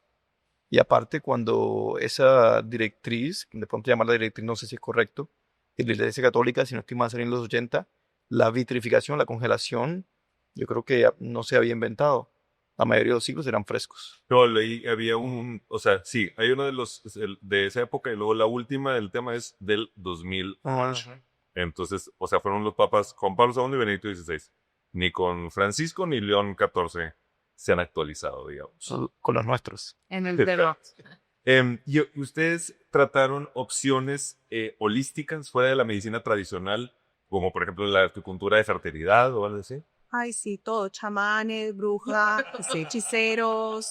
Y aparte, cuando esa directriz, de pronto llamarla directriz, no sé si es correcto, de la Iglesia Católica, si no estoy mal, salió en los 80, la vitrificación, la congelación, yo creo que no se había inventado. La mayoría de los ciclos eran frescos. No, leí, había o sea, sí, hay uno de esa época y luego la última del tema es del 2008. Entonces, o sea, fueron los papas Juan Pablo II y Benedicto XVI. Ni con Francisco ni León XIV se han actualizado, digamos. Con los nuestros. En el tema. ¿Y ustedes trataron opciones holísticas fuera de la medicina tradicional, como por ejemplo la acupuntura de fertilidad o algo así? Ay, sí, todo, chamanes, brujas, hechiceros,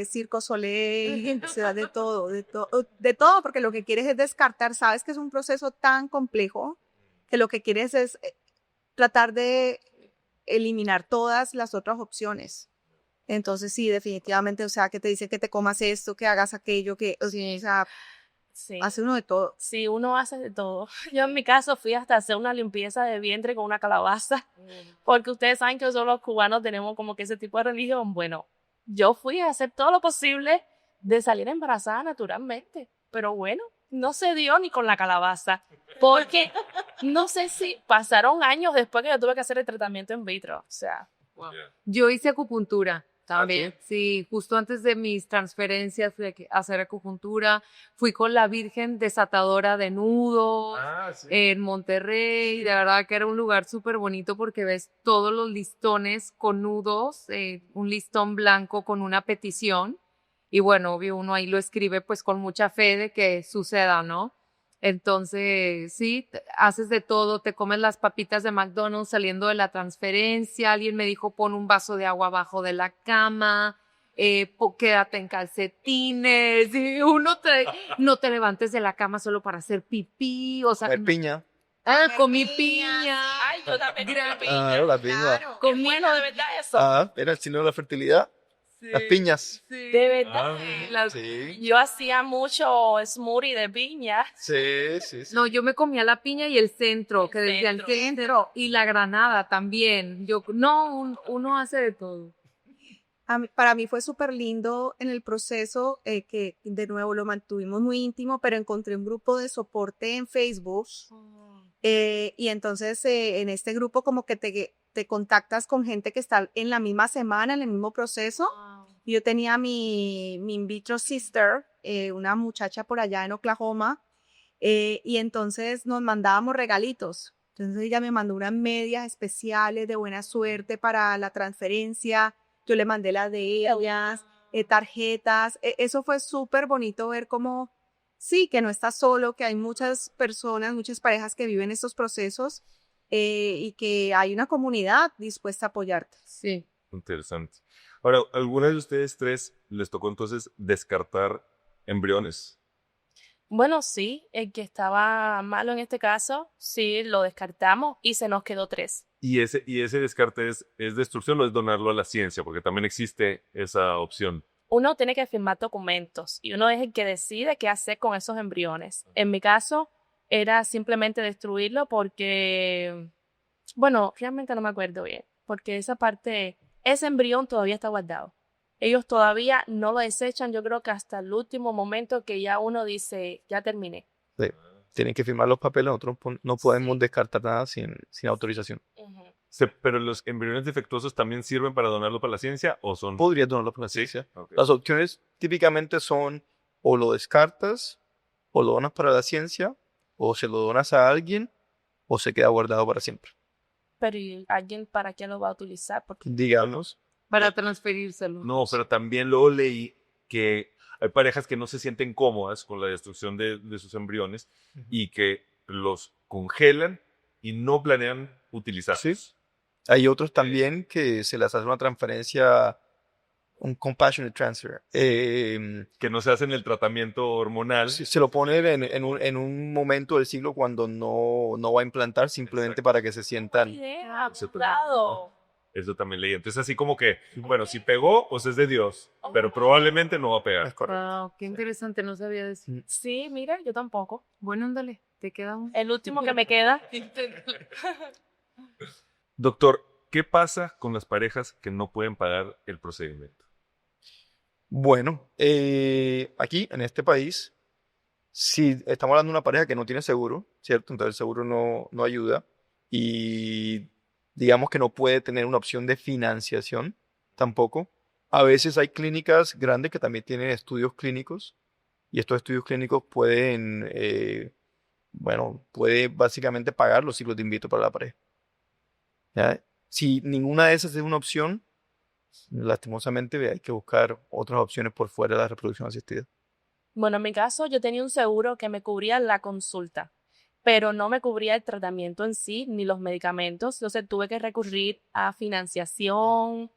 circo soleil, o sea, de todo, porque lo que quieres es descartar, sabes que es un proceso tan complejo que lo que quieres es tratar de eliminar todas las otras opciones. Entonces, sí, definitivamente, o sea, que te dice que te comas esto, que hagas aquello, o sea, Sí. hace uno de todo. Sí, uno hace de todo. Yo en mi caso fui hasta hacer una limpieza de vientre con una calabaza, porque ustedes saben que nosotros los cubanos tenemos como que ese tipo de religión. Bueno, yo fui a hacer todo lo posible de salir embarazada naturalmente, pero bueno, no se dio ni con la calabaza, porque no sé si pasaron años después que yo tuve que hacer el tratamiento in vitro, o sea. Wow. Yo hice acupuntura también, sí, justo antes de mis transferencias fui a hacer acupuntura, fui con la Virgen desatadora de nudos en Monterrey, de verdad que era un lugar súper bonito porque ves todos los listones con nudos, un listón blanco con una petición y bueno, obvio uno ahí lo escribe pues con mucha fe de que suceda, ¿no? Entonces, sí, haces de todo, te comes las papitas de McDonald's saliendo de la transferencia, alguien me dijo pon un vaso de agua abajo de la cama, quédate en calcetines, y no te levantes de la cama solo para hacer pipí, o sea. Piña. Comí piña. Ay, yo también comí piña. Claro, la piña. Claro. Qué bueno, de verdad eso. Era el signo de la fertilidad. Sí, Las piñas. sí. De verdad. Sí. Yo hacía mucho smoothie de piña. Sí. No, yo me comía la piña y el centro, que decía el centro. centro, y la granada también. Uno hace de todo. Para mí fue súper lindo en el proceso, que de nuevo lo mantuvimos muy íntimo, pero encontré un grupo de soporte en Facebook, y entonces en este grupo como que te contactas con gente que está en la misma semana, en el mismo proceso. Yo tenía mi in vitro sister, una muchacha por allá en Oklahoma, y entonces nos mandábamos regalitos. Entonces ella me mandó unas medias especiales de buena suerte para la transferencia. Yo le mandé las de ellas, tarjetas. Eso fue súper bonito ver cómo, sí, que no estás solo, que hay muchas personas, muchas parejas que viven estos procesos, y que hay una comunidad dispuesta a apoyarte. Sí. Interesante. Ahora, ¿alguna de ustedes tres les tocó entonces descartar embriones? Bueno, sí, el que estaba malo en este caso, sí, lo descartamos y se nos quedó 3. ¿Y ese descarte es destrucción o es donarlo a la ciencia? Porque también existe esa opción. Uno tiene que firmar documentos y uno es el que decide qué hacer con esos embriones. En mi caso, era simplemente destruirlo porque, bueno, realmente no me acuerdo bien, porque ese embrión todavía está guardado. ellos todavía no lo desechan, yo creo que hasta el último momento que ya uno dice, ya terminé. Sí. Tienen que firmar los papeles, nosotros no podemos descartar nada sin autorización. Pero los embriones defectuosos también sirven para donarlo para la ciencia o son... Podría donarlo para la Sí. ciencia. Okay. Las opciones típicamente son o lo descartas, o lo donas para la ciencia, o se lo donas a alguien, o se queda guardado para siempre. Pero ¿y alguien para qué lo va a utilizar? Porque Digamos. Para transferírselo. No, pero también luego leí que hay parejas que no se sienten cómodas con la destrucción de sus embriones y que los congelan y no planean utilizarlos. Sí. Hay otros también que se les hace una transferencia, un compassionate transfer. Que no se hacen el tratamiento hormonal. Se lo ponen en un momento del siglo cuando no va a implantar, simplemente para que se sientan. idea, Eso cuidado. Eso también leí. Entonces así como que, bueno, si pegó, pues es de Dios, pero probablemente no va a pegar. Es correcto. Wow, qué interesante, no sabía decir. Sí, mira, yo tampoco. Bueno, ándale, te queda un... El último que me queda. Doctor, ¿qué pasa con las parejas que no pueden pagar el procedimiento? Bueno, aquí en este país, si estamos hablando de una pareja que no tiene seguro, ¿cierto? Entonces el seguro no ayuda y digamos que no puede tener una opción de financiación tampoco. A veces hay clínicas grandes que también tienen estudios clínicos y estos estudios clínicos pueden, puede básicamente pagar los ciclos de in vitro para la pareja. ¿Ya? Si ninguna de esas es una opción, lastimosamente hay que buscar otras opciones por fuera de la reproducción asistida. Bueno, en mi caso yo tenía un seguro que me cubría la consulta, pero no me cubría el tratamiento en sí ni los medicamentos. Entonces tuve que recurrir a financiación,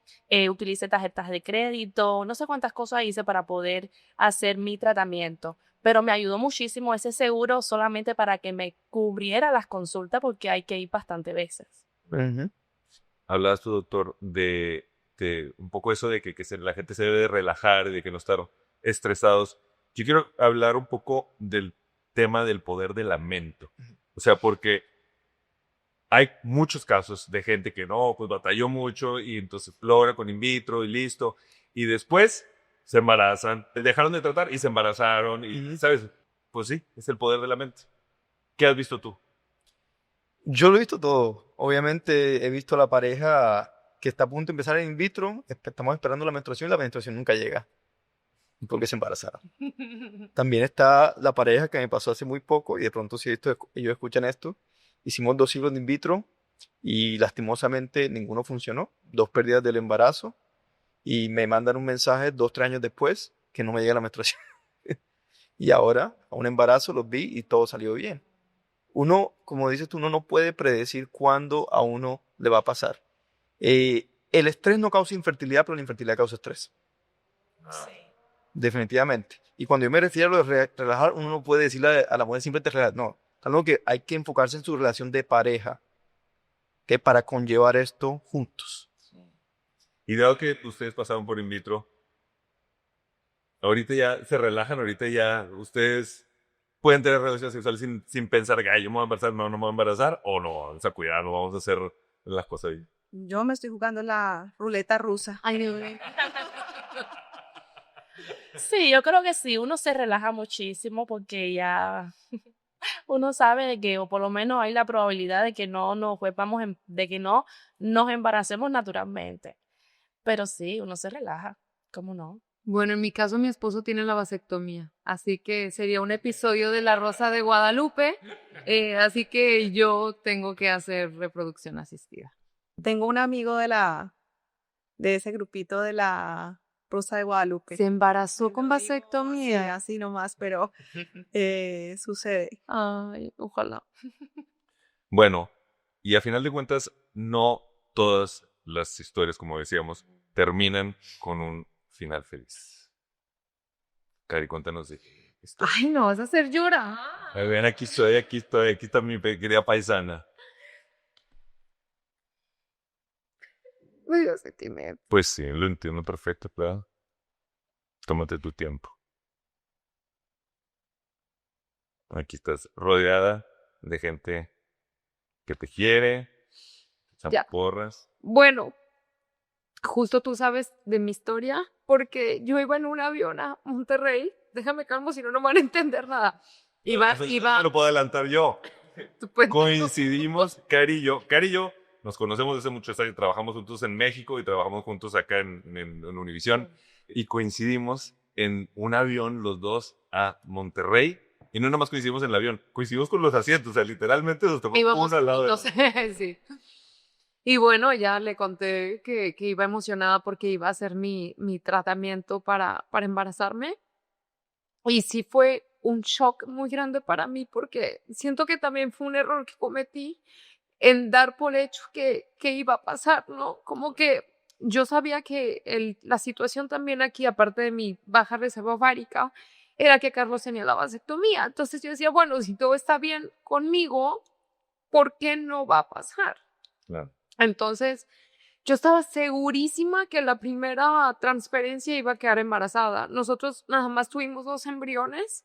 utilicé tarjetas de crédito, no sé cuántas cosas hice para poder hacer mi tratamiento. Pero me ayudó muchísimo ese seguro solamente para que me cubriera las consultas porque hay que ir bastantes veces. Uh-huh. Hablabas tú, doctor, de un poco eso de que la gente se debe de relajar y de que no estar estresados. Yo quiero hablar un poco del tema del poder de la mente. O sea, porque hay muchos casos de gente que no, pues batalló mucho y entonces logra con in vitro y listo. Y después se embarazan, dejaron de tratar y se embarazaron. Y, ¿sabes? Pues sí, es el poder de la mente. ¿Qué has visto tú? Yo lo he visto todo. Obviamente he visto a la pareja que está a punto de empezar in vitro, estamos esperando la menstruación y la menstruación nunca llega porque se embarazaron. También está la pareja que me pasó hace muy poco y de pronto si ellos escuchan esto, hicimos 2 ciclos de in vitro y lastimosamente ninguno funcionó, 2 pérdidas del embarazo y me mandan un mensaje 2-3 años después que no me llega la menstruación. Y ahora a un embarazo los vi y todo salió bien. Uno, como dices tú, uno no puede predecir cuándo a uno le va a pasar. El estrés no causa infertilidad, pero la infertilidad causa estrés. Sí. Definitivamente. Y cuando yo me refiero a lo de relajar, uno no puede decirle a la mujer simplemente relajar. No, es algo que hay que enfocarse en su relación de pareja, que para conllevar esto juntos. Y dado que ustedes pasaron por in vitro, ahorita ya se relajan, ahorita ya ustedes pueden tener relaciones sexuales sin pensar que yo me voy a embarazar, no me voy a embarazar, o no, vamos a cuidar, no vamos a hacer las cosas bien. Yo me estoy jugando la ruleta rusa. Ay, Dios mío. Sí, yo creo que sí, uno se relaja muchísimo porque ya uno sabe de que, o por lo menos hay la probabilidad de que no nos vuelvamos, de que no nos embaracemos naturalmente. Pero sí, uno se relaja, ¿cómo no? Bueno, en mi caso mi esposo tiene la vasectomía, así que sería un episodio de La Rosa de Guadalupe, así que yo tengo que hacer reproducción asistida. Tengo un amigo de ese grupito de la Rosa de Guadalupe. ¿Se embarazó con Sí, vasectomía? así nomás, pero sucede. Ay, ojalá. Bueno, y a final de cuentas, no todas las historias, como decíamos, terminan con un final feliz. Cari, cuéntanos de esto. Ay, no vas a hacer llorar. Ven, aquí está mi querida paisana. Me dio sentimiento. Pues sí, lo entiendo perfecto, claro. Tómate tu tiempo. Aquí estás rodeada de gente que te quiere, te echan Ya. porras. Bueno, justo tú sabes de mi historia, porque yo iba en un avión a Monterrey, déjame calmo, si no, no van a entender nada. Iba, Me lo puedo adelantar yo. pues, Coincidimos, Cari y yo nos conocemos desde muchos años, trabajamos juntos en México y trabajamos juntos acá en Univisión y coincidimos en un avión los dos a Monterrey y no nada más coincidimos en el avión, coincidimos con los asientos, o sea, literalmente nos tomamos íbamos uno al lado de juntos, sí. Y bueno, ya le conté que iba emocionada porque iba a hacer mi tratamiento para embarazarme. Y sí fue un shock muy grande para mí porque siento que también fue un error que cometí en dar por hecho que iba a pasar, ¿no? Como que yo sabía que la situación también aquí, aparte de mi baja reserva ovárica, era que Carlos tenía la vasectomía. Entonces yo decía, bueno, si todo está bien conmigo, ¿por qué no va a pasar? Claro. Entonces, yo estaba segurísima que la primera transferencia iba a quedar embarazada. Nosotros nada más tuvimos 2 embriones.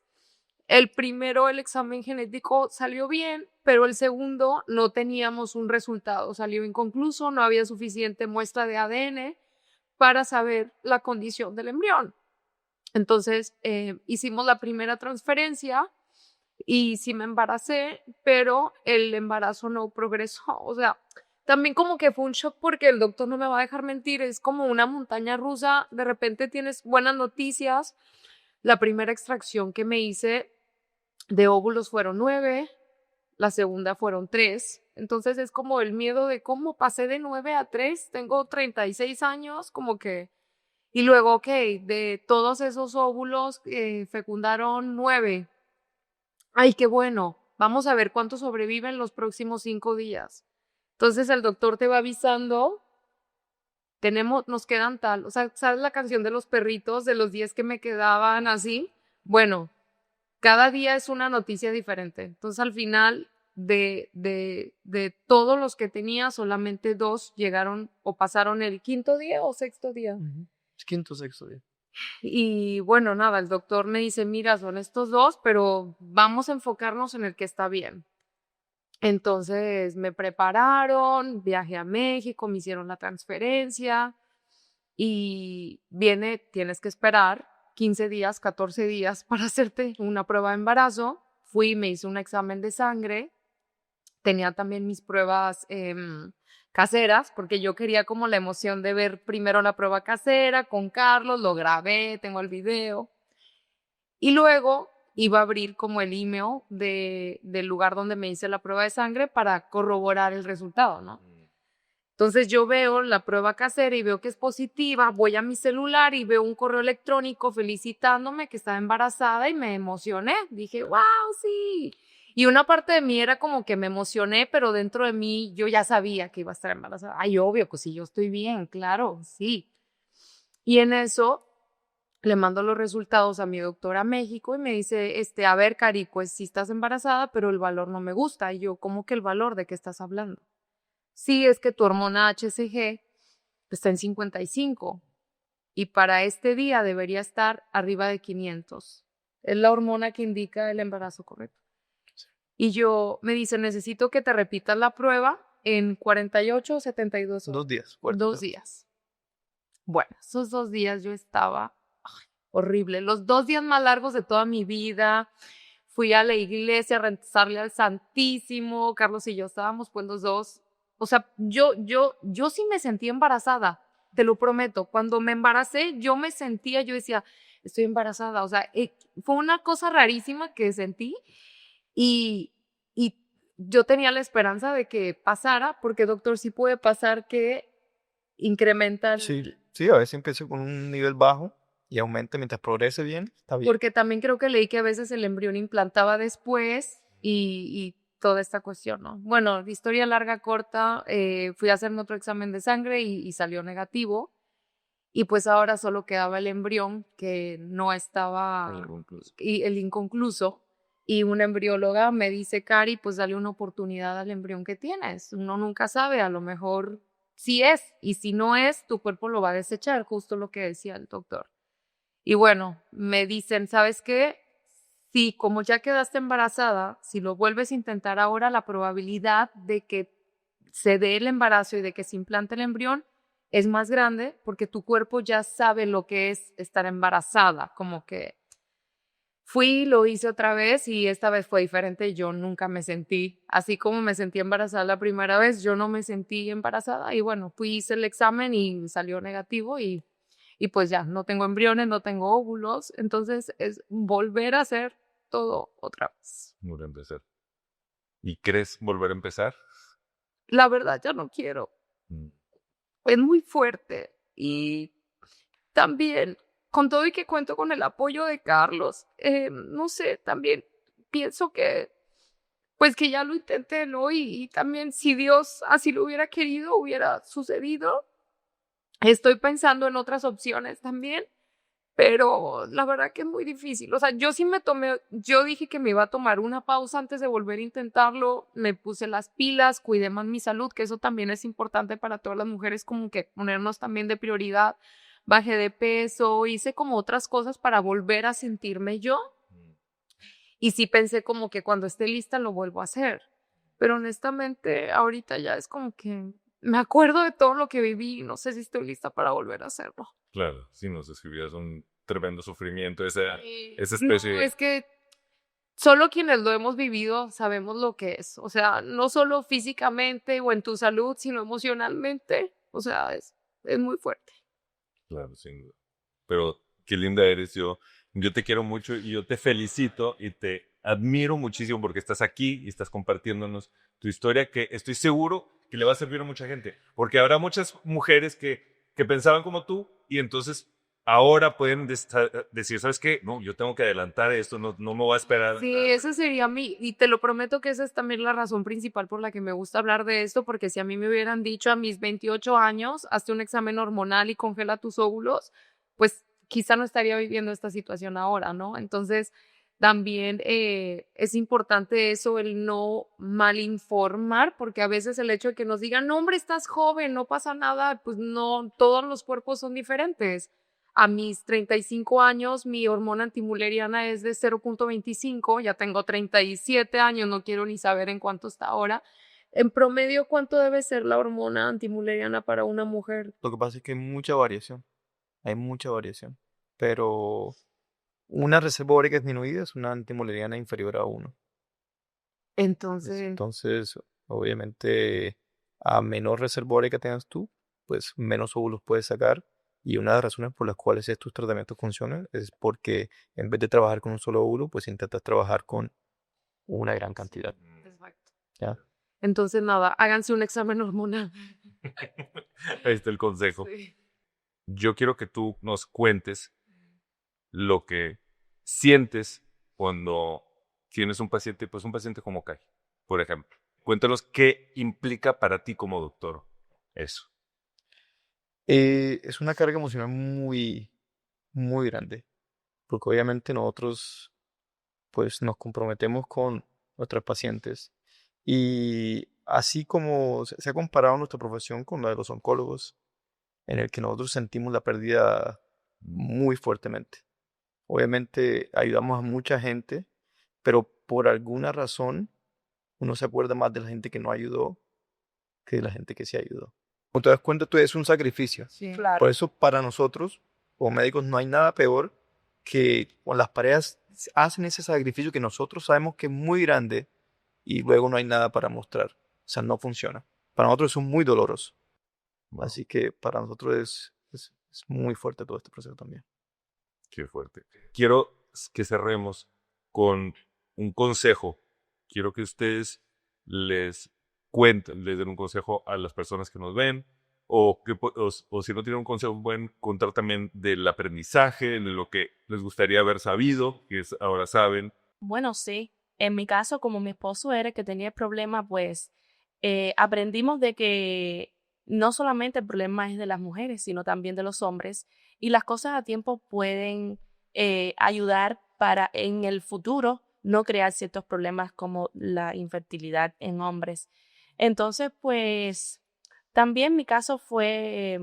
El primero, el examen genético salió bien, pero el segundo no teníamos un resultado, salió inconcluso, no había suficiente muestra de ADN para saber la condición del embrión. Entonces, hicimos la primera transferencia y sí me embaracé, pero el embarazo no progresó. O sea, también como que fue un shock porque el doctor no me va a dejar mentir, es como una montaña rusa, de repente tienes buenas noticias. La primera extracción que me hice de óvulos fueron 9, la segunda fueron 3. Entonces es como el miedo de cómo pasé de 9 a 3, tengo 36 años, como que... Y luego, ok, de todos esos óvulos fecundaron 9. Ay, qué bueno, vamos a ver cuántos sobreviven los próximos 5 días. Entonces el doctor te va avisando, nos quedan tal, o sea, ¿sabes la canción de los perritos, de los 10 que me quedaban así? Bueno, cada día es una noticia diferente. Entonces, al final de todos los que tenía, solamente 2 llegaron o pasaron el 5.º día o 6.º día. Quinto, sexto día. Y bueno, nada, el doctor me dice, mira, son estos 2, pero vamos a enfocarnos en el que está bien. Entonces, me prepararon, viajé a México, me hicieron la transferencia y tienes que esperar 15 días, 14 días para hacerte una prueba de embarazo. Fui, me hice un examen de sangre, tenía también mis pruebas caseras, porque yo quería como la emoción de ver primero la prueba casera con Carlos, lo grabé, tengo el video. Y luego iba a abrir como el email del lugar donde me hice la prueba de sangre para corroborar el resultado, ¿no? Entonces yo veo la prueba casera y veo que es positiva, voy a mi celular y veo un correo electrónico felicitándome que estaba embarazada y me emocioné. Dije, wow, sí. Y una parte de mí era como que me emocioné, pero dentro de mí yo ya sabía que iba a estar embarazada. Ay, obvio, pues si yo estoy bien, claro, sí. Y en eso le mando los resultados a mi doctora a México y me dice, a ver, Cari, pues sí estás embarazada, pero el valor no me gusta. Y yo, ¿cómo que el valor? ¿De qué estás hablando? Sí, es que tu hormona HCG está en 55 y para este día debería estar arriba de 500. Es la hormona que indica el embarazo correcto. Y me dice, necesito que te repitas la prueba en 48 o 72 horas. 2 días. 2 días. Bueno, esos 2 días yo estaba horrible. Los 2 días más largos de toda mi vida. Fui a la iglesia a rezarle al Santísimo. Carlos y yo estábamos pues los dos. O sea, yo sí me sentí embarazada, te lo prometo. Cuando me embaracé, yo decía, estoy embarazada. O sea, fue una cosa rarísima que sentí y yo tenía la esperanza de que pasara, porque doctor, sí puede pasar que incrementa. Sí, a veces empieza con un nivel bajo y aumenta mientras progrese bien, está bien. Porque también creo que leí que a veces el embrión implantaba después y toda esta cuestión, ¿no? Bueno, historia larga, corta, fui a hacerme otro examen de sangre y salió negativo. Y pues ahora solo quedaba el embrión que no estaba, el inconcluso. Y una embrióloga me dice, Cari, pues dale una oportunidad al embrión que tienes. Uno nunca sabe, a lo mejor sí es. Y si no es, tu cuerpo lo va a desechar, justo lo que decía el doctor. Y bueno, me dicen, ¿sabes qué? Sí, como ya quedaste embarazada, si lo vuelves a intentar ahora, la probabilidad de que se dé el embarazo y de que se implante el embrión es más grande porque tu cuerpo ya sabe lo que es estar embarazada, como que fui, lo hice otra vez y esta vez fue diferente. Yo nunca me sentí, así como me sentí embarazada la primera vez, yo no me sentí embarazada y bueno, fui, hice el examen y salió negativo y pues ya, no tengo embriones, no tengo óvulos, entonces es volver a hacer todo otra vez. Volver a empezar. ¿Y crees volver a empezar? La verdad, ya no quiero, Mm. es muy fuerte y también, con todo y que cuento con el apoyo de Carlos, no sé, también pienso que, pues que ya lo intenté, ¿no? Y también si Dios así lo hubiera querido, hubiera sucedido. Estoy pensando en otras opciones también, pero la verdad que es muy difícil. O sea, yo dije que me iba a tomar una pausa antes de volver a intentarlo, me puse las pilas, cuidé más mi salud, que eso también es importante para todas las mujeres, como que ponernos también de prioridad. Bajé de peso, hice como otras cosas para volver a sentirme yo. Y sí pensé como que cuando esté lista lo vuelvo a hacer. Pero honestamente, ahorita ya es como que me acuerdo de todo lo que viví y no sé si estoy lista para volver a hacerlo. Claro, sí, nos describías un tremendo sufrimiento, esa No, especie de... es que solo quienes lo hemos vivido sabemos lo que es. O sea, no solo físicamente o en tu salud, sino emocionalmente. O sea, es muy fuerte. Claro, sin duda. Pero qué linda eres, yo te quiero mucho y yo te felicito y te admiro muchísimo porque estás aquí y estás compartiéndonos tu historia que estoy seguro que le va a servir a mucha gente. Porque habrá muchas mujeres que pensaban como tú y entonces ahora pueden decir, ¿sabes qué? No, yo tengo que adelantar esto, no me voy a esperar. Sí, esa sería y te lo prometo que esa es también la razón principal por la que me gusta hablar de esto, porque si a mí me hubieran dicho a mis 28 años, hazte un examen hormonal y congela tus óvulos, pues quizá no estaría viviendo esta situación ahora, ¿no? Entonces, también es importante eso, el no malinformar, porque a veces el hecho de que nos digan, no, hombre, estás joven, no pasa nada, pues no, todos los cuerpos son diferentes. A mis 35 años, mi hormona antimuleriana es de 0,25, ya tengo 37 años, no quiero ni saber en cuánto está ahora. En promedio, ¿cuánto debe ser la hormona antimuleriana para una mujer? Lo que pasa es que hay mucha variación, pero una reserva ovárica disminuida es una antimoleriana inferior a 1. Entonces, Entonces, obviamente, a menor reserva ovárica tengas tú, pues menos óvulos puedes sacar. Y una de las razones por las cuales estos tratamientos funcionan es porque en vez de trabajar con un solo óvulo, pues intentas trabajar con una gran cantidad. exacto. ¿Ya? Entonces, nada, háganse un examen hormonal. Ahí está el consejo. Sí. Yo quiero que tú nos cuentes lo que sientes cuando tienes un paciente, pues un paciente como Kai, por ejemplo. Cuéntanos qué implica para ti como doctor eso. Es una carga emocional muy, muy grande, porque obviamente nosotros pues nos comprometemos con nuestros pacientes y así como se ha comparado nuestra profesión con la de los oncólogos, en el que nosotros sentimos la pérdida muy fuertemente. Obviamente ayudamos a mucha gente, pero por alguna razón uno se acuerda más de la gente que no ayudó que de la gente que sí ayudó. Como te das cuenta, tú es un sacrificio. Sí. Claro. Por eso para nosotros, como médicos, no hay nada peor que cuando las parejas hacen ese sacrificio que nosotros sabemos que es muy grande y luego no hay nada para mostrar. O sea, no funciona. Para nosotros es muy doloroso. Wow, Así que para nosotros es muy fuerte todo este proceso también. qué fuerte. Quiero que cerremos con un consejo. Quiero que ustedes les cuenten, les den un consejo a las personas que nos ven, o si no tienen un consejo, pueden contar también del aprendizaje, de lo que les gustaría haber sabido, que ahora saben. Bueno, sí. En mi caso, como mi esposo era el que tenía el problema, pues aprendimos de que no solamente el problema es de las mujeres, sino también de los hombres. Y las cosas a tiempo pueden ayudar para en el futuro no crear ciertos problemas como la infertilidad en hombres. Entonces, pues también mi caso fue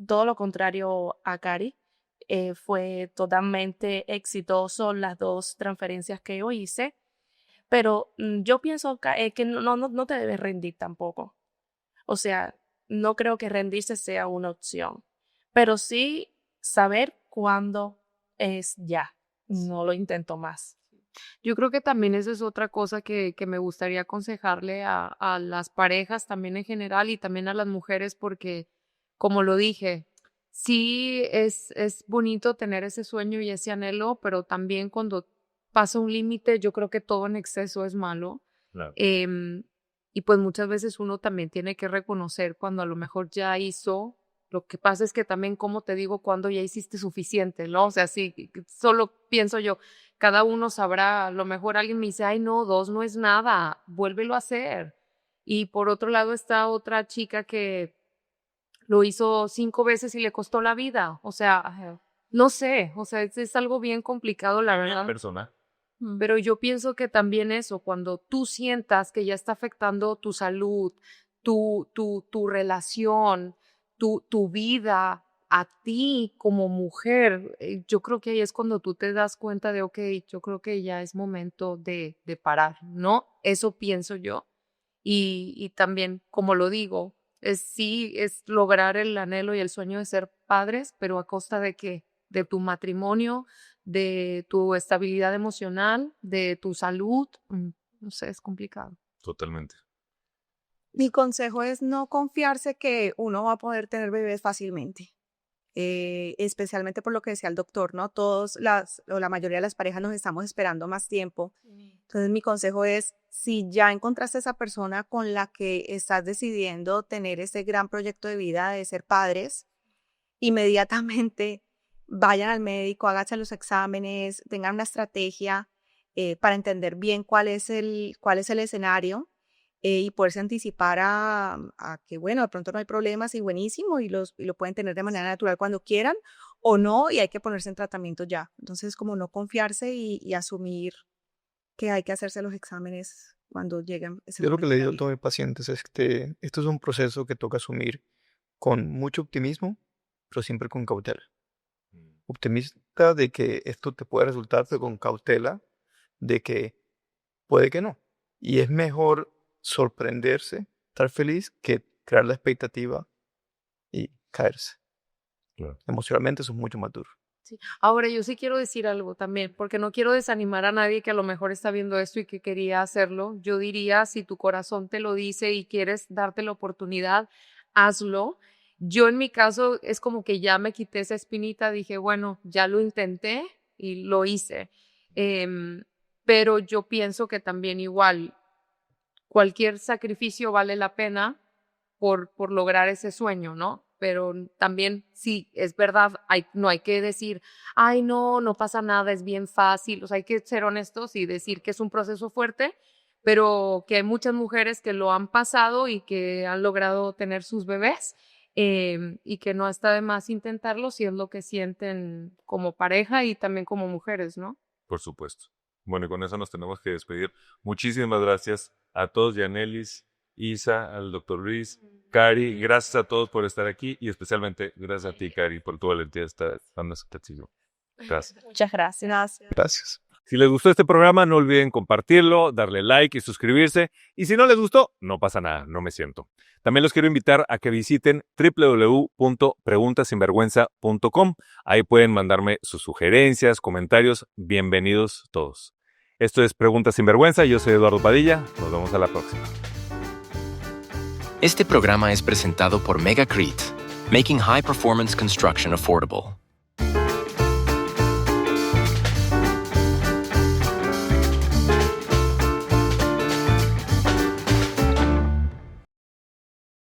todo lo contrario a Cari. Fue totalmente exitoso las dos transferencias que yo hice, pero yo pienso que no te debes rendir tampoco. O sea, no creo que rendirse sea una opción, pero sí saber cuándo es ya, no lo intento más. Yo creo que también esa es otra cosa que me gustaría aconsejarle a las parejas también en general y también a las mujeres porque, como lo dije, sí es bonito tener ese sueño y ese anhelo, pero también cuando pasa un límite, yo creo que todo en exceso es malo. Claro. Y pues muchas veces uno también tiene que reconocer cuando a lo mejor ya hizo. Lo que pasa es que también, como te digo, cuando ya hiciste suficiente, ¿no? O sea, sí, solo pienso yo, cada uno sabrá, a lo mejor alguien me dice, ay, no, 2 no es nada, vuélvelo a hacer. Y por otro lado está otra chica que lo hizo 5 veces y le costó la vida. O sea, no sé, o sea, es algo bien complicado, la verdad. Persona. Pero yo pienso que también eso, cuando tú sientas que ya está afectando tu salud, tu relación, tu vida, a ti como mujer, yo creo que ahí es cuando tú te das cuenta de, ok, yo creo que ya es momento de parar, ¿no? Eso pienso yo. Y también, como lo digo, sí, es lograr el anhelo y el sueño de ser padres, pero a costa de qué, de tu matrimonio, de tu estabilidad emocional, de tu salud, no sé, es complicado. Totalmente. Mi consejo es no confiarse que uno va a poder tener bebés fácilmente. Especialmente por lo que decía el doctor, ¿no? La mayoría de las parejas nos estamos esperando más tiempo. Entonces mi consejo es, si ya encontraste esa persona con la que estás decidiendo tener ese gran proyecto de vida de ser padres, inmediatamente vayan al médico, háganse los exámenes, tengan una estrategia para entender bien cuál es el escenario y poderse anticipar a que, bueno, de pronto no hay problemas y buenísimo y lo pueden tener de manera natural cuando quieran o no y hay que ponerse en tratamiento ya. Entonces, como no confiarse y asumir que hay que hacerse los exámenes cuando lleguen. Yo lo que le digo a todos mis pacientes es que esto es un proceso que toca asumir con mucho optimismo, pero siempre con cautela. Optimista de que esto te puede resultar, pero con cautela de que puede que no. Y es mejor sorprenderse, estar feliz, que crear la expectativa y caerse. Claro. Emocionalmente eso es mucho más duro. Sí. Ahora, yo sí quiero decir algo también, porque no quiero desanimar a nadie que a lo mejor está viendo esto y que quería hacerlo. Yo diría, si tu corazón te lo dice y quieres darte la oportunidad, hazlo. Yo en mi caso es como que ya me quité esa espinita, dije, bueno, ya lo intenté y lo hice. Pero yo pienso que también igual cualquier sacrificio vale la pena por lograr ese sueño, ¿no? Pero también sí, es verdad, no hay que decir, ay, no pasa nada, es bien fácil. O sea, hay que ser honestos y decir que es un proceso fuerte, pero que hay muchas mujeres que lo han pasado y que han logrado tener sus bebés y que no está de más intentarlo si es lo que sienten como pareja y también como mujeres, ¿no? Por supuesto. Bueno, y con eso nos tenemos que despedir. Muchísimas gracias a todos, Yanelis, Isa, al doctor Luis, Cari, gracias a todos por estar aquí y especialmente gracias a ti, Cari, por tu valentía de estar dando este testimonio. Gracias. Muchas gracias. Gracias. Si les gustó este programa, no olviden compartirlo, darle like y suscribirse. Y si no les gustó, no pasa nada, no me siento. También los quiero invitar a que visiten www.preguntasinvergüenza.com. Ahí pueden mandarme sus sugerencias, comentarios. Bienvenidos todos. Esto es Preguntas sin Vergüenza. Yo soy Eduardo Padilla. Nos vemos a la próxima. Este programa es presentado por Megacrete, making high performance construction affordable.